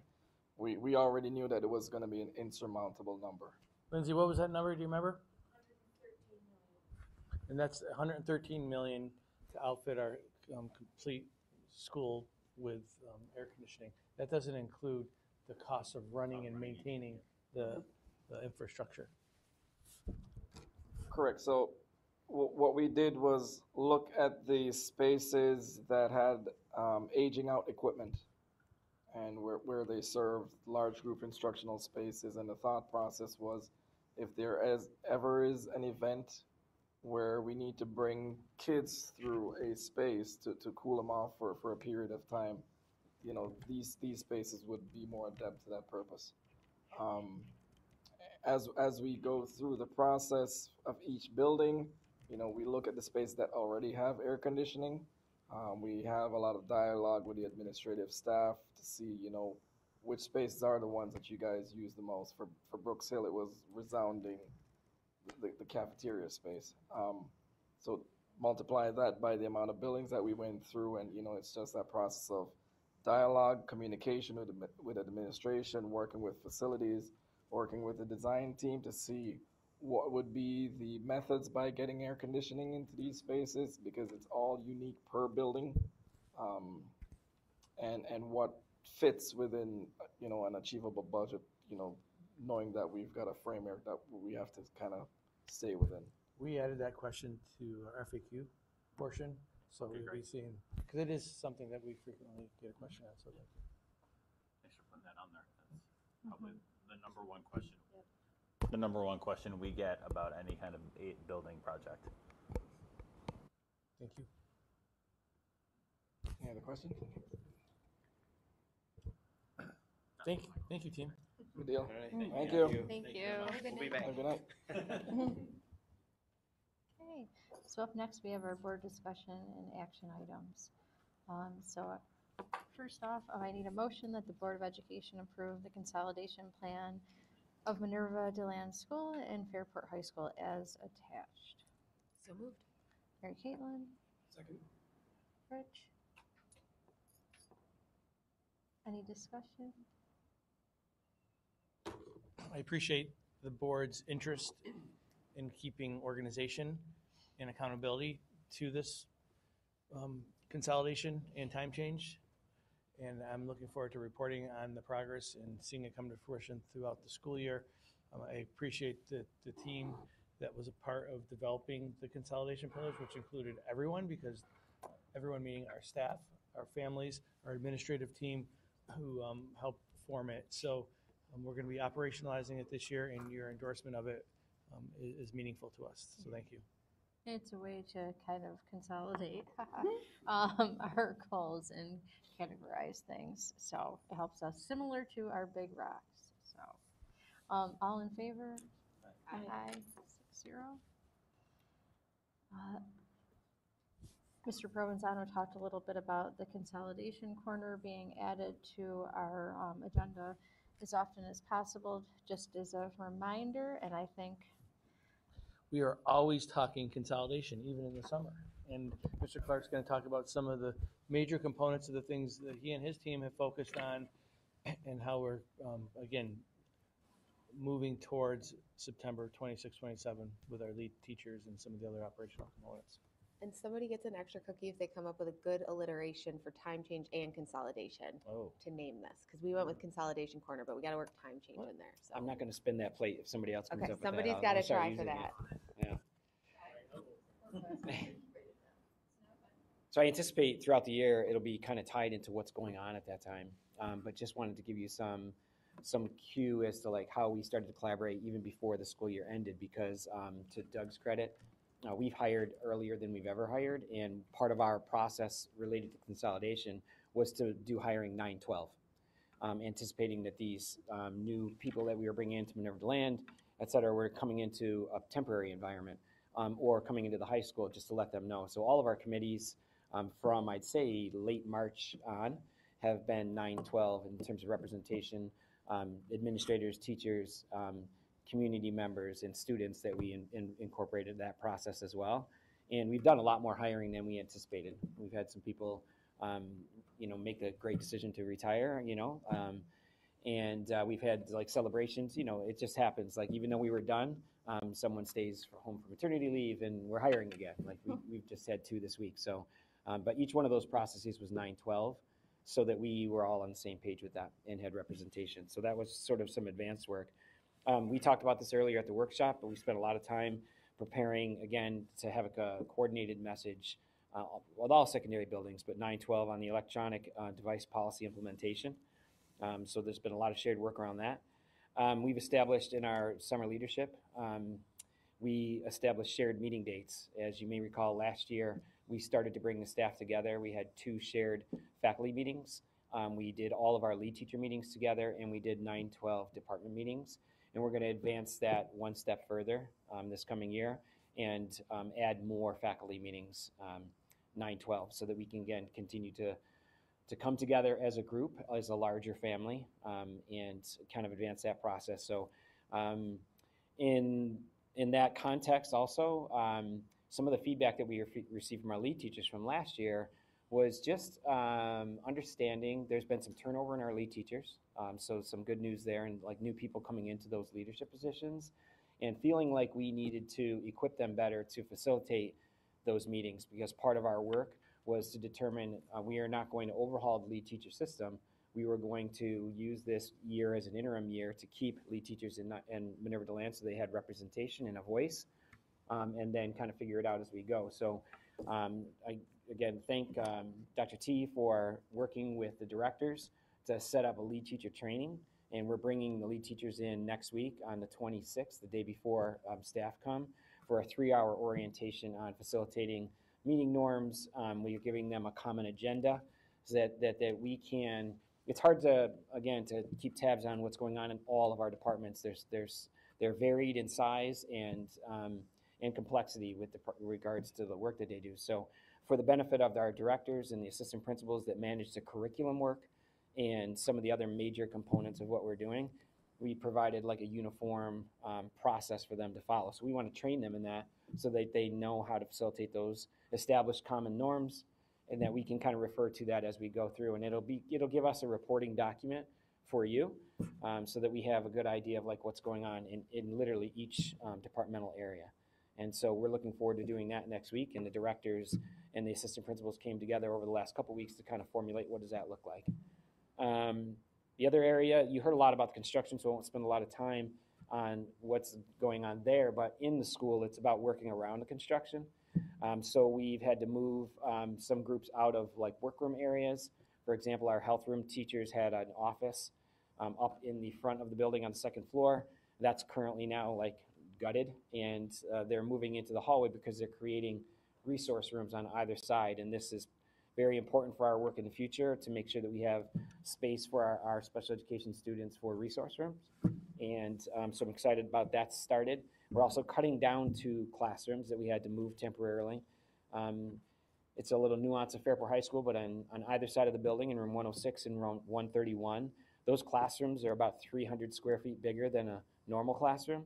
we already knew that it was going to be an insurmountable number. Lindsay, what was that number? Do you remember? 113 million. And that's 113 million to outfit our complete school with air conditioning. That doesn't include the cost of running and maintaining the infrastructure. Correct. So what we did was look at the spaces that had aging out equipment and where they served large group instructional spaces. And the thought process was, if there ever is an event where we need to bring kids through a space to cool them off for a period of time, these spaces would be more adept to that purpose. As we go through the process of each building, we look at the space that already have air conditioning. We have a lot of dialogue with the administrative staff to see, which spaces are the ones that you guys use the most. For Brooks Hill, it was resounding, the cafeteria space. So multiply that by the amount of buildings that we went through, and it's just that process of dialogue, communication with administration, working with facilities, working with the design team to see what would be the methods by getting air conditioning into these spaces, because it's all unique per building, and what fits within an achievable budget, knowing that we've got a framework that we have to kind of stay within. We added that question to our FAQ portion, so we'll be seeing, because it is something that we frequently get a question on. So thanks for putting that on there. That's probably the number one question. The number one question we get about any kind of building project. Thank you. Any other questions? Thank you, team. Good deal. Right, Thank you. Thank you. We'll be back. Have a good night. Okay, so up next we have our board discussion and action items. First off, I need a motion that the Board of Education approve the consolidation plan of Minerva DeLand School and Fairport High School as attached. So moved. Mary Caitlin, Second. Rich. Any discussion? I appreciate the board's interest in keeping organization and accountability to this consolidation and time change. And I'm looking forward to reporting on the progress and seeing it come to fruition throughout the school year. I appreciate the team that was a part of developing the consolidation pillars, which included everyone, because everyone meaning our staff, our families, our administrative team who helped form it. So we're going to be operationalizing it this year, and your endorsement of it is meaningful to us. So thank you. It's a way to kind of consolidate our goals and categorize things. So it helps us, similar to our big rocks. So all in favor? Aye. 6-0. Mr. Provenzano talked a little bit about the consolidation corner being added to our agenda as often as possible, just as a reminder. And I think we are always talking consolidation, even in the summer. And Mr. Clark's going to talk about some of the major components of the things that he and his team have focused on, and how we're, again, moving towards September 26, 27 with our lead teachers and some of the other operational components. And somebody gets an extra cookie if they come up with a good alliteration for time change and consolidation to name this. Because we went with consolidation corner, but we got to work time change in there. So I'm not going to spin that plate if somebody else comes okay, up with that. somebody's I'll got to start try for using that. it. Yeah. So I anticipate throughout the year it'll be kind of tied into what's going on at that time. But just wanted to give you some cue as to like how we started to collaborate even before the school year ended, because to Doug's credit, we've hired earlier than we've ever hired, and part of our process related to consolidation was to do hiring 9/12, anticipating that these new people that we were bringing into Minerva Land, et cetera, were coming into a temporary environment or coming into the high school, just to let them know. So all of our committees from, I'd say, late March on have been 9/12 in terms of representation, administrators, teachers, community members, and students that we incorporated that process as well. And we've done a lot more hiring than we anticipated. We've had some people, make a great decision to retire, and we've had like celebrations. It just happens. Like even though we were done, someone stays home for maternity leave, and we're hiring again. Like we've just had 2 this week. So, but each one of those processes was 9/12, so that we were all on the same page with that and had representation. So that was sort of some advanced work. We talked about this earlier at the workshop, but we spent a lot of time preparing, again, to have a coordinated message with all secondary buildings, but 9/12 on the electronic device policy implementation. So there's been a lot of shared work around that. We've established in our summer leadership, we established shared meeting dates. As you may recall, last year, we started to bring the staff together. We had 2 shared faculty meetings. We did all of our lead teacher meetings together, and we did 9/12 department meetings. And we're going to advance that one step further this coming year and add more faculty meetings 9/12, so that we can, again, continue to come together as a group, as a larger family, and kind of advance that process. So in that context also, some of the feedback that we received from our lead teachers from last year was just understanding there's been some turnover in our lead teachers, so some good news there, and like new people coming into those leadership positions, and feeling like we needed to equip them better to facilitate those meetings, because part of our work was to determine we are not going to overhaul the lead teacher system. We were going to use this year as an interim year to keep lead teachers in Minerva DeLand so they had representation and a voice, and then kind of figure it out as we go. So I, again, thank Dr. T for working with the directors to set up a lead teacher training, and we're bringing the lead teachers in next week on the 26th, the day before staff come, for a 3-hour orientation on facilitating meeting norms. We're giving them a common agenda so that we can, it's hard to, again, to keep tabs on what's going on in all of our departments. They're varied in size and complexity with regards to the work that they do. So for the benefit of our directors and the assistant principals that manage the curriculum work and some of the other major components of what we're doing, we provided like a uniform process for them to follow. So we want to train them in that so that they know how to facilitate those established common norms, and that we can kind of refer to that as we go through. And it'll give us a reporting document for you, so that we have a good idea of like what's going on in literally each departmental area. And so we're looking forward to doing that next week. And the directors and the assistant principals came together over the last couple weeks to kind of formulate what does that look like. The other area, you heard a lot about the construction, so I won't spend a lot of time on what's going on there, but in the school, it's about working around the construction. So we've had to move some groups out of like workroom areas. For example, our health room teachers had an office up in the front of the building on the 2nd floor. That's currently now like gutted, and they're moving into the hallway because they're creating resource rooms on either side. And this is very important for our work in the future to make sure that we have space for our special education students for resource rooms. And so I'm excited about that started. We're also cutting down 2 classrooms that we had to move temporarily. It's a little nuance of Fairport High School, but on either side of the building, in room 106 and room 131, those classrooms are about 300 square feet bigger than a normal classroom.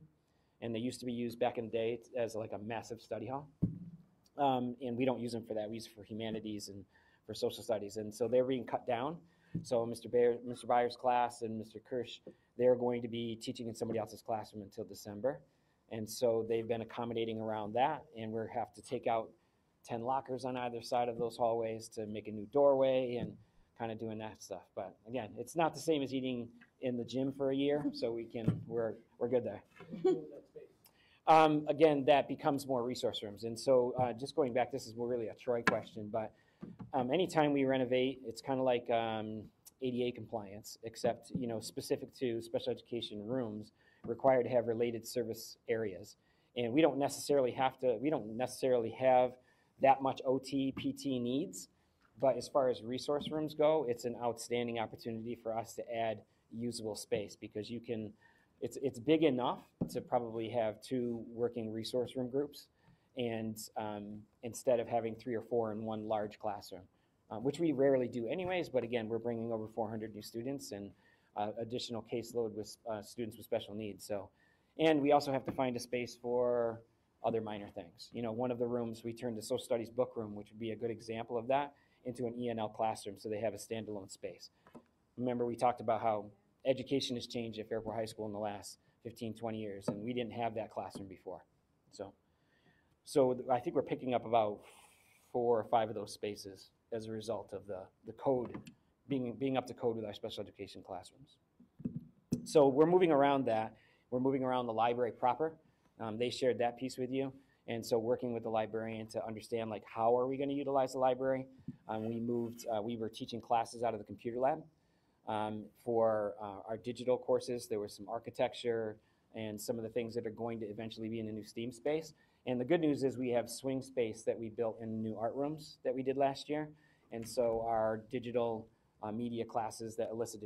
And they used to be used back in the day as like a massive study hall. And we don't use them for that. We use it for humanities and for social studies. And so they're being cut down. So Mr. Byers' class and Mr. Kirsch, they're going to be teaching in somebody else's classroom until December. And so they've been accommodating around that. And we have to take out 10 lockers on either side of those hallways to make a new doorway and kind of doing that stuff. But again, it's not the same as eating in the gym for a year, so we're good there. Again, that becomes more resource rooms. And so just going back, this is more really a Troy question, but anytime we renovate, it's kind of like ADA compliance, except, specific to special education rooms, required to have related service areas. And we don't necessarily have that much OT, PT needs, but as far as resource rooms go, it's an outstanding opportunity for us to add usable space, because it's big enough to probably have 2 working resource room groups, and instead of having 3 or 4 in one large classroom, which we rarely do anyways, but again, we're bringing over 400 new students and additional caseload with students with special needs. So, and we also have to find a space for other minor things. One of the rooms we turned the social studies book room, which would be a good example of that, into an ENL classroom, so they have a standalone space. Remember, we talked about how education has changed at Fairport High School in the last 15, 20 years, and we didn't have that classroom before. So I think we're picking up about 4 or 5 of those spaces as a result of the code, being up to code with our special education classrooms. So we're moving around that. We're moving around the library proper. They shared that piece with you. And so working with the librarian to understand, like, how are we going to utilize the library? We were teaching classes out of the computer lab. For our digital courses, there was some architecture and some of the things that are going to eventually be in the new STEAM space. And the good news is we have swing space that we built in new art rooms that we did last year. And so our digital media classes that Alyssa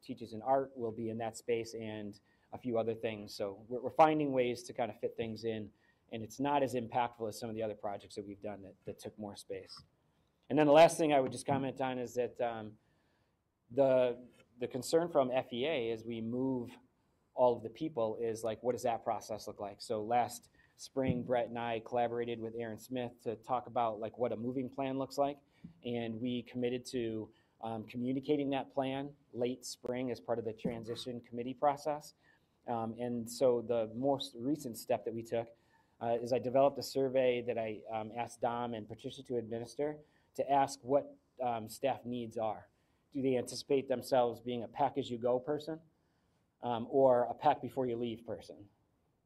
teaches in art will be in that space, and a few other things. So we're finding ways to kind of fit things in, and it's not as impactful as some of the other projects that we've done that took more space. And then the last thing I would just comment on is that the concern from FEA as we move all of the people is, like, what does that process look like? So last spring, Brett and I collaborated with Aaron Smith to talk about, like, what a moving plan looks like. And we committed to communicating that plan late spring as part of the transition committee process. And so the most recent step that we took is I developed a survey that I asked Dom and Patricia to administer to ask what staff needs are. Do they anticipate themselves being a pack-as-you-go person or a pack-before-you-leave person?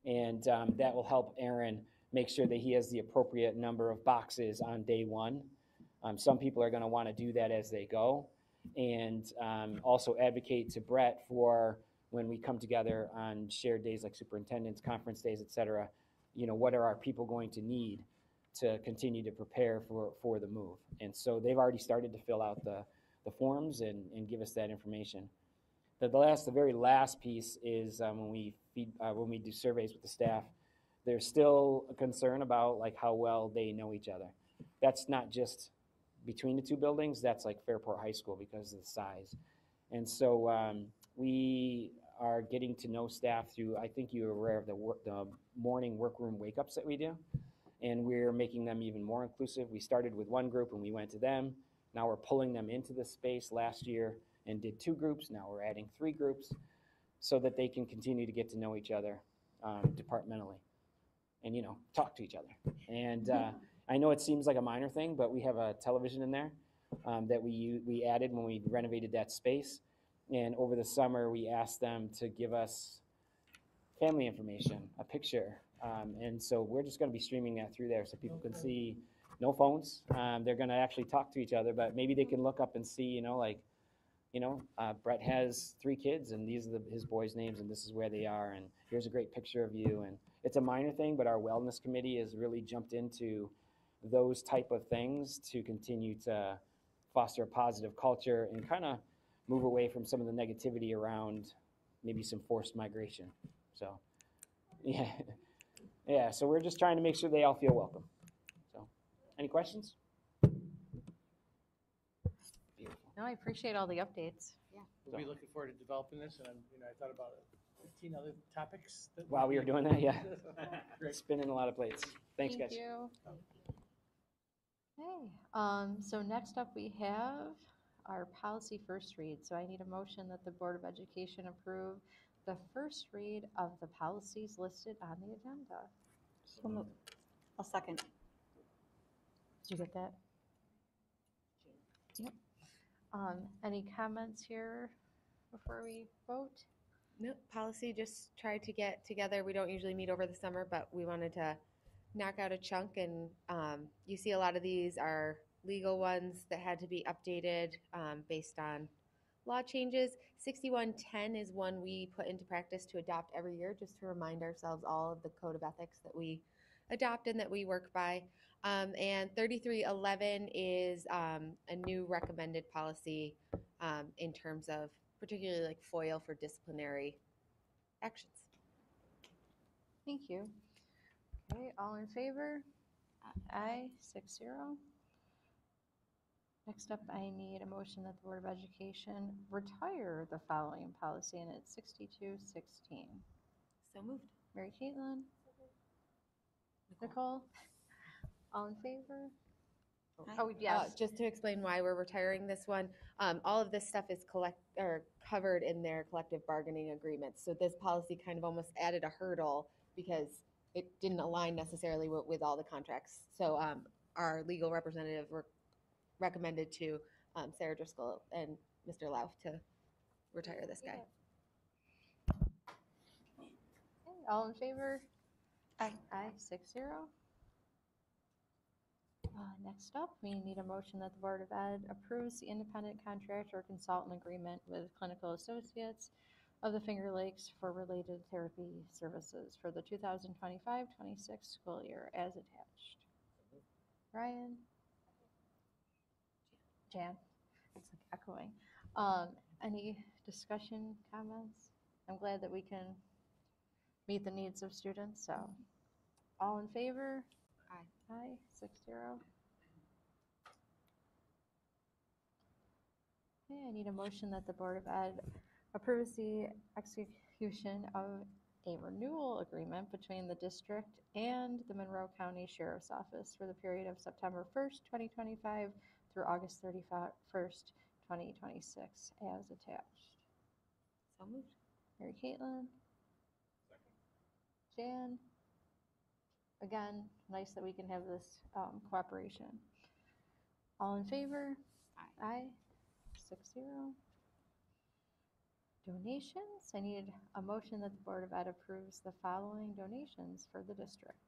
And that will help Aaron make sure that he has the appropriate number of boxes on day one. Some people are going to want to do that as they go. And also advocate to Brett for when we come together on shared days like superintendent's, conference days, et cetera, what are our people going to need to continue to prepare for the move? And so they've already started to fill out the forms and give us that information. The very last piece is when we do surveys with the staff, there's still a concern about, like, how well they know each other. That's not just between the 2 buildings, that's like Fairport High School because of the size. And so we are getting to know staff through, I think you're aware of the morning workroom wake-ups that we do, and we're making them even more inclusive. We started with 1 group and we went to them. Now we're pulling them into the space last year and did 2 groups. Now we're adding 3 groups so that they can continue to get to know each other departmentally and, talk to each other. And I know it seems like a minor thing, but we have a television in there that we added when we renovated that space. And over the summer, we asked them to give us family information, a picture. And so we're just going to be streaming that through there so people can see. No phones. They're going to actually talk to each other, but maybe they can look up and see, Brett has 3 kids, and these are his boys' names, and this is where they are, and here's a great picture of you. And it's a minor thing, but our wellness committee has really jumped into those type of things to continue to foster a positive culture and kind of move away from some of the negativity around maybe some forced migration. So, yeah. So we're just trying to make sure they all feel welcome. Any questions? No, I appreciate all the updates. Yeah. We'll be looking forward to developing this, and I thought about 15 other topics. While we were doing that, yeah. Great. Spinning a lot of plates. Thanks, guys. Thank you. Okay, so next up we have our policy first read. So I need a motion that the Board of Education approve the first read of the policies listed on the agenda. So moved. I'll second. Did you get that? Yep. Any comments here before we vote? No, policy just tried to get together. We don't usually meet over the summer, but we wanted to knock out a chunk. And you see a lot of these are legal ones that had to be updated based on law changes. 6110 is one we put into practice to adopt every year, just to remind ourselves all of the code of ethics that we adopt and that we work by. And 3311 is a new recommended policy in terms of particularly like FOIL for disciplinary actions. Thank you. Okay, all in favor? Aye, 6-0. Next up, I need a motion that the Board of Education retire the following policy, and it's 6216. So moved. Mary Caitlin? Nicole? All in favor? Oh, yes. Just to explain why we're retiring this one, all of this stuff is covered in their collective bargaining agreements. So this policy kind of almost added a hurdle because it didn't align necessarily with all the contracts. So our legal representative recommended to Sarah Driscoll and Mr. Lauf to retire this guy. Okay, all in favor? Aye. Aye, 6-0. Next up, we need a motion that the Board of Ed approves the independent contract or consultant agreement with Clinical Associates of the Finger Lakes for related therapy services for the 2025-26 school year as attached. Ryan? Jan? It's like echoing. Any discussion, comments? I'm glad that we can meet the needs of students, so all in favor? Aye. Aye, 6-0. Okay, I need a motion that the Board of Ed approves the execution of a renewal agreement between the district and the Monroe County Sheriff's Office for the period of September 1st, 2025 through August 31st, 2026 as attached. So moved. Mary Caitlin? Jan? Again, nice that we can have this cooperation. All in favor? Aye. Aye. 6-0. Donations. I need a motion that the Board of Ed approves the following donations for the district.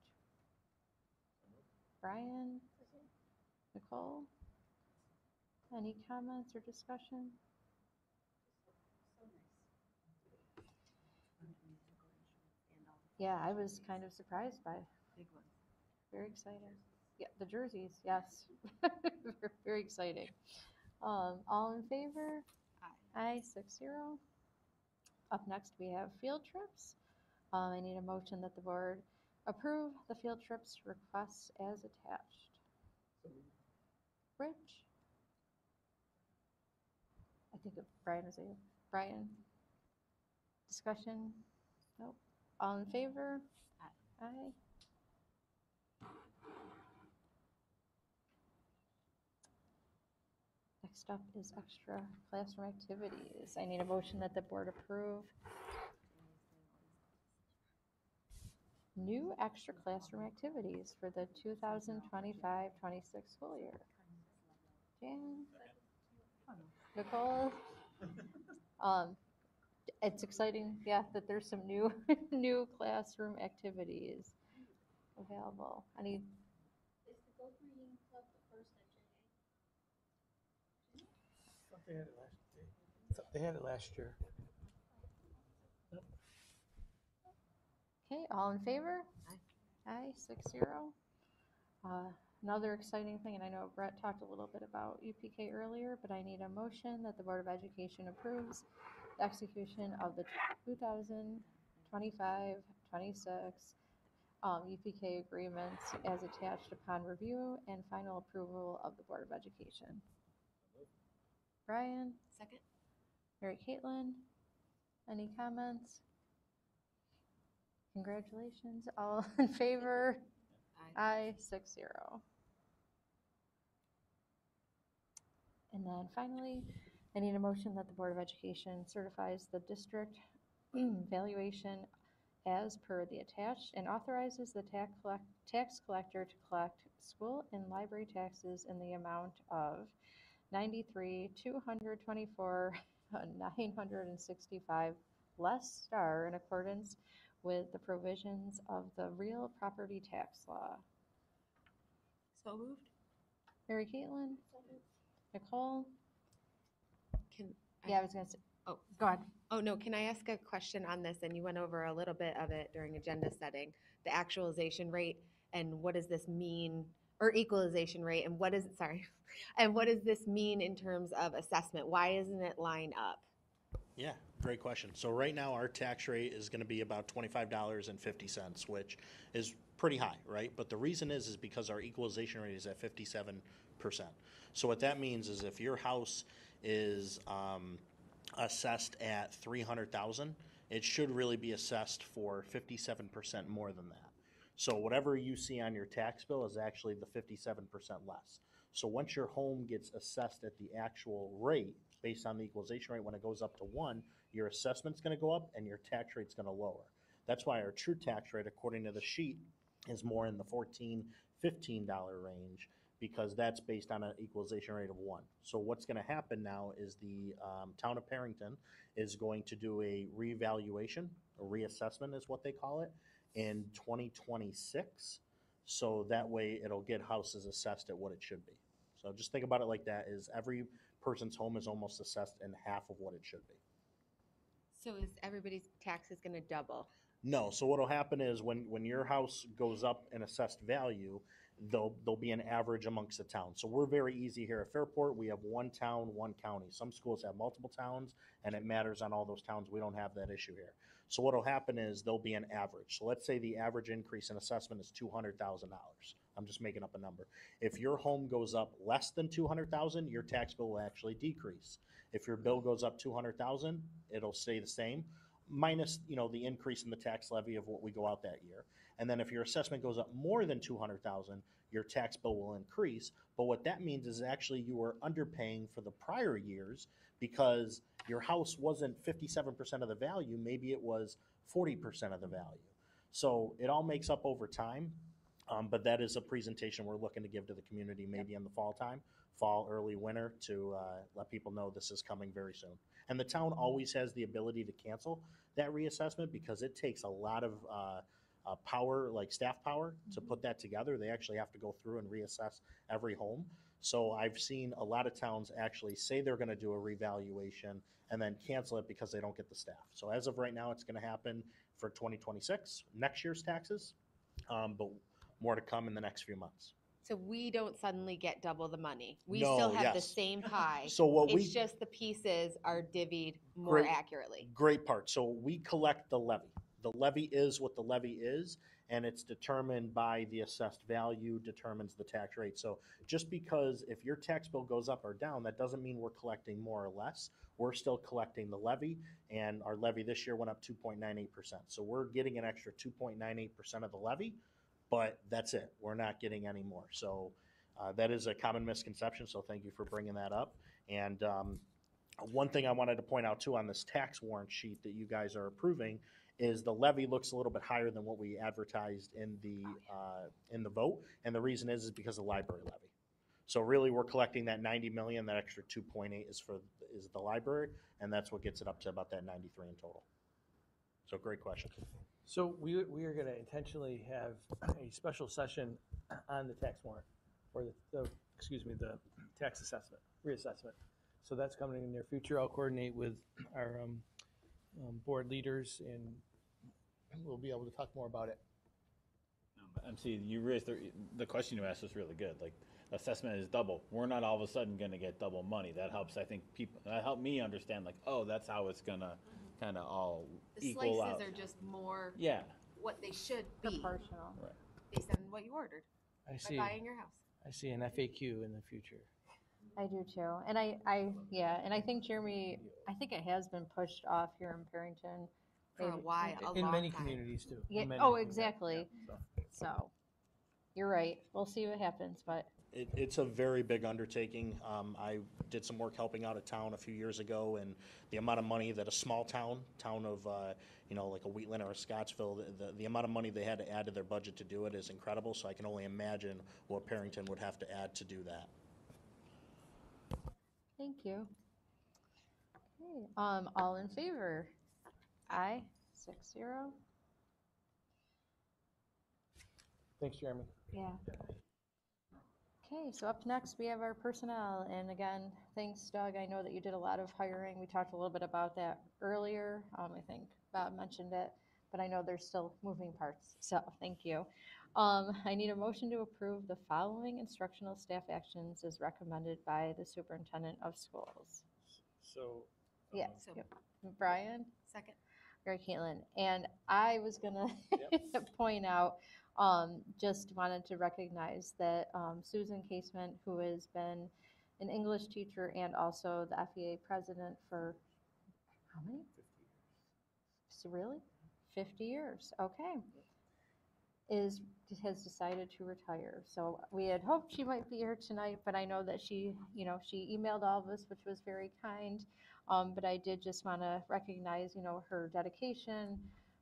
Brian? Nicole? Any comments or discussion? Yeah, I was kind of surprised by Big one. very exciting. Yeah, the jerseys, yes. Very exciting. All in favor? Aye, 6-0. Up next, we have field trips. I need a motion that the board approve the field trips requests as attached. Rich? I think Brian was here. Brian? Discussion? Nope. All in favor? Aye. Aye. Next up is extra classroom activities. I need a motion that the board approve new extra classroom activities for the 2025-26 school year. Jan? Nicole? It's exciting, yeah, that there's some new new classroom activities available. Any? Is the book reading club the first agenda? They had it last year. Okay, all in favor? Aye, 6-0. Another exciting thing, and I know Brett talked a little bit about UPK earlier, but I need a motion that the Board of Education approves the execution of the 2025-26 UPK agreements as attached upon review and final approval of the Board of Education. Brian? Second. Mary Caitlin? Any comments? Congratulations. All in favor? Aye, 6-0. And then finally, I need a motion that the Board of Education certifies the district valuation as per the attached and authorizes the tax collector to collect school and library taxes in the amount of $93,224,965 less star in accordance with the provisions of the real property tax law. So moved. Mary Caitlin? Nicole? Can Yeah, I was gonna say, Oh, go ahead. oh no, can I ask a question on this? And you went over a little bit of it during agenda setting, the actualization rate and what does this mean, or equalization rate, and what is it, sorry, and what does this mean in terms of assessment? Why isn't it line up? Yeah, great question. So right now, our tax rate is going to be about $25.50, which is pretty high, right? But the reason is because our equalization rate is at 57%. So what that means is if your house is assessed at $300,000, it should really be assessed for 57% more than that. So whatever you see on your tax bill is actually the 57% less. So once your home gets assessed at the actual rate, based on the equalization rate, when it goes up to 1, your assessment's going to go up and your tax rate's going to lower. That's why our true tax rate, according to the sheet, is more in the $14, $15 range, because that's based on an equalization rate of 1. So what's going to happen now is the town of Perrington is going to do a revaluation, a reassessment is what they call it, in 2026. So that way it'll get houses assessed at what it should be. So just think about it like that, is every person's home is almost assessed in half of what it should be. So is everybody's taxes going to double? No. So what'll happen is when your house goes up in assessed value, there'll be an average amongst the towns. So we're very easy here at Fairport. We have one town, one county. Some schools have multiple towns, and it matters on all those towns. We don't have that issue here. So what'll happen is there'll be an average. So let's say the average increase in assessment is $200,000. I'm just making up a number. If your home goes up less than $200,000, your tax bill will actually decrease. If your bill goes up $200,000, it'll stay the same, minus the increase in the tax levy of what we go out that year. And then if your assessment goes up more than $200,000, your tax bill will increase. But what that means is actually you were underpaying for the prior years because your house wasn't 57% of the value, maybe it was 40% of the value. So it all makes up over time. But that is a presentation we're looking to give to the community maybe in the fall, early winter, to let people know this is coming very soon. And the town always has the ability to cancel that reassessment because it takes a lot of power, like staff power, to put that together. They actually have to go through and reassess every home. So I've seen a lot of towns actually say they're going to do a revaluation and then cancel it because they don't get the staff. So as of right now, it's going to happen for 2026, next year's taxes, but more to come in the next few months. So we don't suddenly get double the money. We No, still have the yes. same pie. So what it's just the pieces are divvied more Great. accurately. Great part. So we collect the levy. The levy is what the levy is, and it's determined by the assessed value, determines the tax rate. So just because if your tax bill goes up or down, that doesn't mean we're collecting more or less. We're still collecting the levy, and our levy this year went up 2.98%. So we're getting an extra 2.98% of the levy, but that's it. We're not getting any more. So that is a common misconception, so thank you for bringing that up. And one thing I wanted to point out too on this tax warrant sheet that you guys are approving is the levy looks a little bit higher than what we advertised in the vote, and the reason is because of the library levy. So really, we're collecting that 90 million. That extra 2.8 is the library, and that's what gets it up to about that 93 in total. So great question. So we are going to intentionally have a special session on the tax warrant, or the tax assessment, reassessment. So that's coming in the near future. I'll coordinate with our board leaders, and we'll be able to talk more about it. MC, you raised the question you asked was really good. Like, assessment is double. We're not all of a sudden going to get double money. That helps, I think, people. That helped me understand, like, oh, that's how it's going to kind of all equal out. The slices are just more what they should be. Proportional. Right. Based on what you ordered I see. by buying your house. I see an FAQ in the future. I do too. And I think Jeremy, I think it has been pushed off here in Perrington. For a while, In many communities too. Yeah. In many, Oh, exactly. yeah, So you're right. We'll see what happens, but It's a very big undertaking. I did some work helping out a town a few years ago, and the amount of money that a small town of, like a Wheatland or a Scottsville, the amount of money they had to add to their budget to do it is incredible, so I can only imagine what Perrington would have to add to do that. Thank you. Okay, all in favor? Aye, 6-0. Thanks, Jeremy. Yeah. Okay, so up next we have our personnel, and again, thanks Doug, I know that you did a lot of hiring, we talked a little bit about that earlier, I think Bob mentioned it, but I know there's still moving parts, so thank you. I need a motion to approve the following instructional staff actions as recommended by the superintendent of schools. So. Yeah, yep. Brian? Second. Very Caitlin, and I was gonna point out, just wanted to recognize that Susan Casement, who has been an English teacher and also the FEA president for how many? 50 years. So really? 50 years, okay. Has decided to retire. So we had hoped she might be here tonight, but I know that she emailed all of us, which was very kind. But I did just want to recognize, her dedication,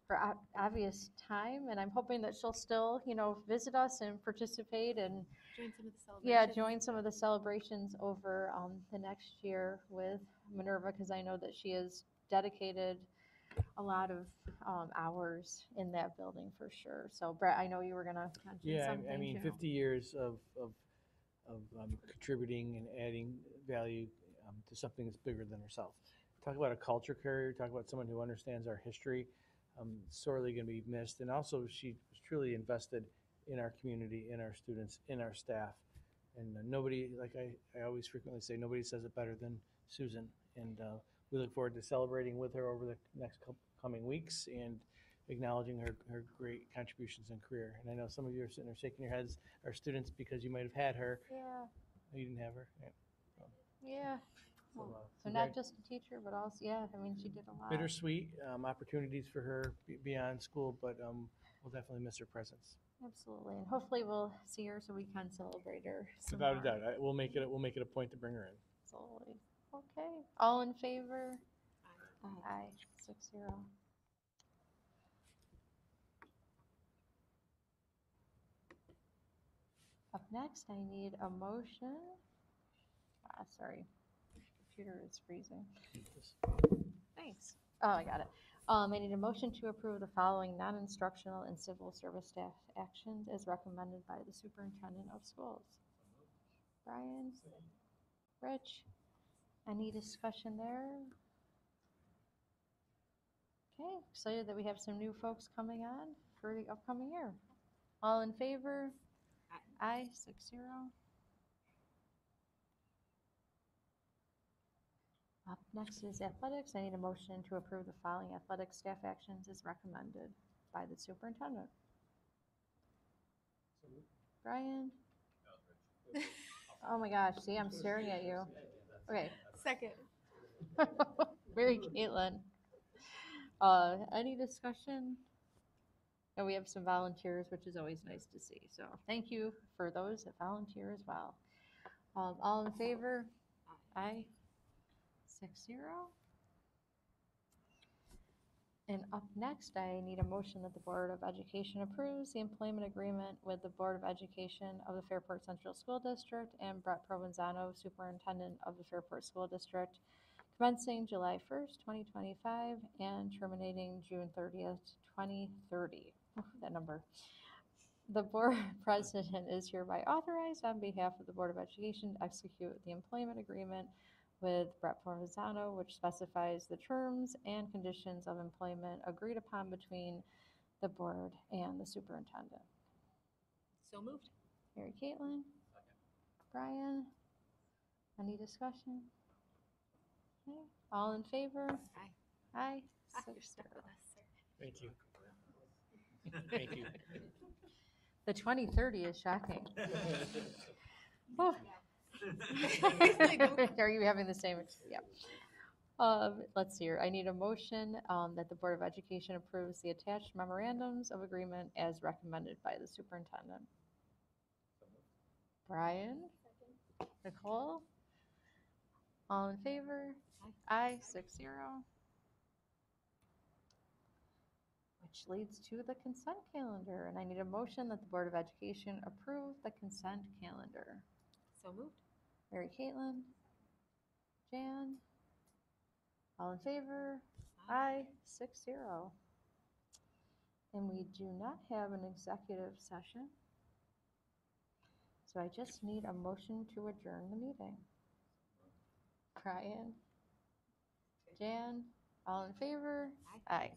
her obvious time, and I'm hoping that she'll still, visit us and participate and Join some of the celebrations. yeah, join some of the celebrations over the next year with Minerva, because I know that she has dedicated a lot of hours in that building for sure. So Brett, I know you were gonna mention something. I mean, too. 50 years of contributing and adding value to something that's bigger than herself. Talk about a culture carrier. Talk about someone who understands our history. Sorely going to be missed. And also, she was truly invested in our community, in our students, in our staff. And nobody, like I always frequently say, nobody says it better than Susan. And we look forward to celebrating with her over the next coming weeks and acknowledging her great contributions and career. And I know some of you are sitting there shaking your heads, are students, because you might have had her. Yeah. You didn't have her. Yeah. So, So not just a teacher, but also, yeah, I mean, she did a lot. bittersweet opportunities for her beyond school, but we'll definitely miss her presence. Absolutely, and hopefully we'll see her so we can celebrate her. Without a doubt, we'll make it a point to bring her in. Absolutely. Okay. All in favor? Aye. 6-0. Up next, I need a motion. Sorry, computer is freezing. Thanks. Oh, I got it. I need a motion to approve the following non-instructional and civil service staff actions as recommended by the superintendent of schools. Brian? Rich? Any discussion there? Okay, excited that we have some new folks coming on for the upcoming year. All in favor? Aye. 6-0. Up next is athletics. I need a motion to approve the following athletic staff actions as recommended by the superintendent. Brian? Oh my gosh, see, I'm staring at you. Okay. Second. Very Caitlin. Any discussion? And we have some volunteers, which is always nice to see. So thank you for those that volunteer as well. All in favor? Aye. 6-0. And up next, I need a motion that the Board of Education approves the employment agreement with the Board of Education of the Fairport Central School District and Brett Provenzano, Superintendent of the Fairport School District, commencing July 1st, 2025 and terminating June 30th, 2030. That number. The board president is hereby authorized on behalf of the Board of Education to execute the employment agreement with Brett Provenzano, which specifies the terms and conditions of employment agreed upon between the board and the superintendent. So moved. Mary Caitlin. Brian. Any discussion? Okay. All in favor? Aye. Aye. You're stuck with us, sir. Thank you. Thank you. The 2030 is shocking. Oh. Are you having the same? Yeah. Let's see here. I need a motion that the Board of Education approves the attached memorandums of agreement as recommended by the superintendent. Brian? Nicole? All in favor? Aye, 6-0. Which leads to the consent calendar, and I need a motion that the Board of Education approve the consent calendar. So moved. Mary Caitlin? Jan? All in favor? Aye, 6-0. And we do not have an executive session. So I just need a motion to adjourn the meeting. Brian? Jan? All in favor? Aye.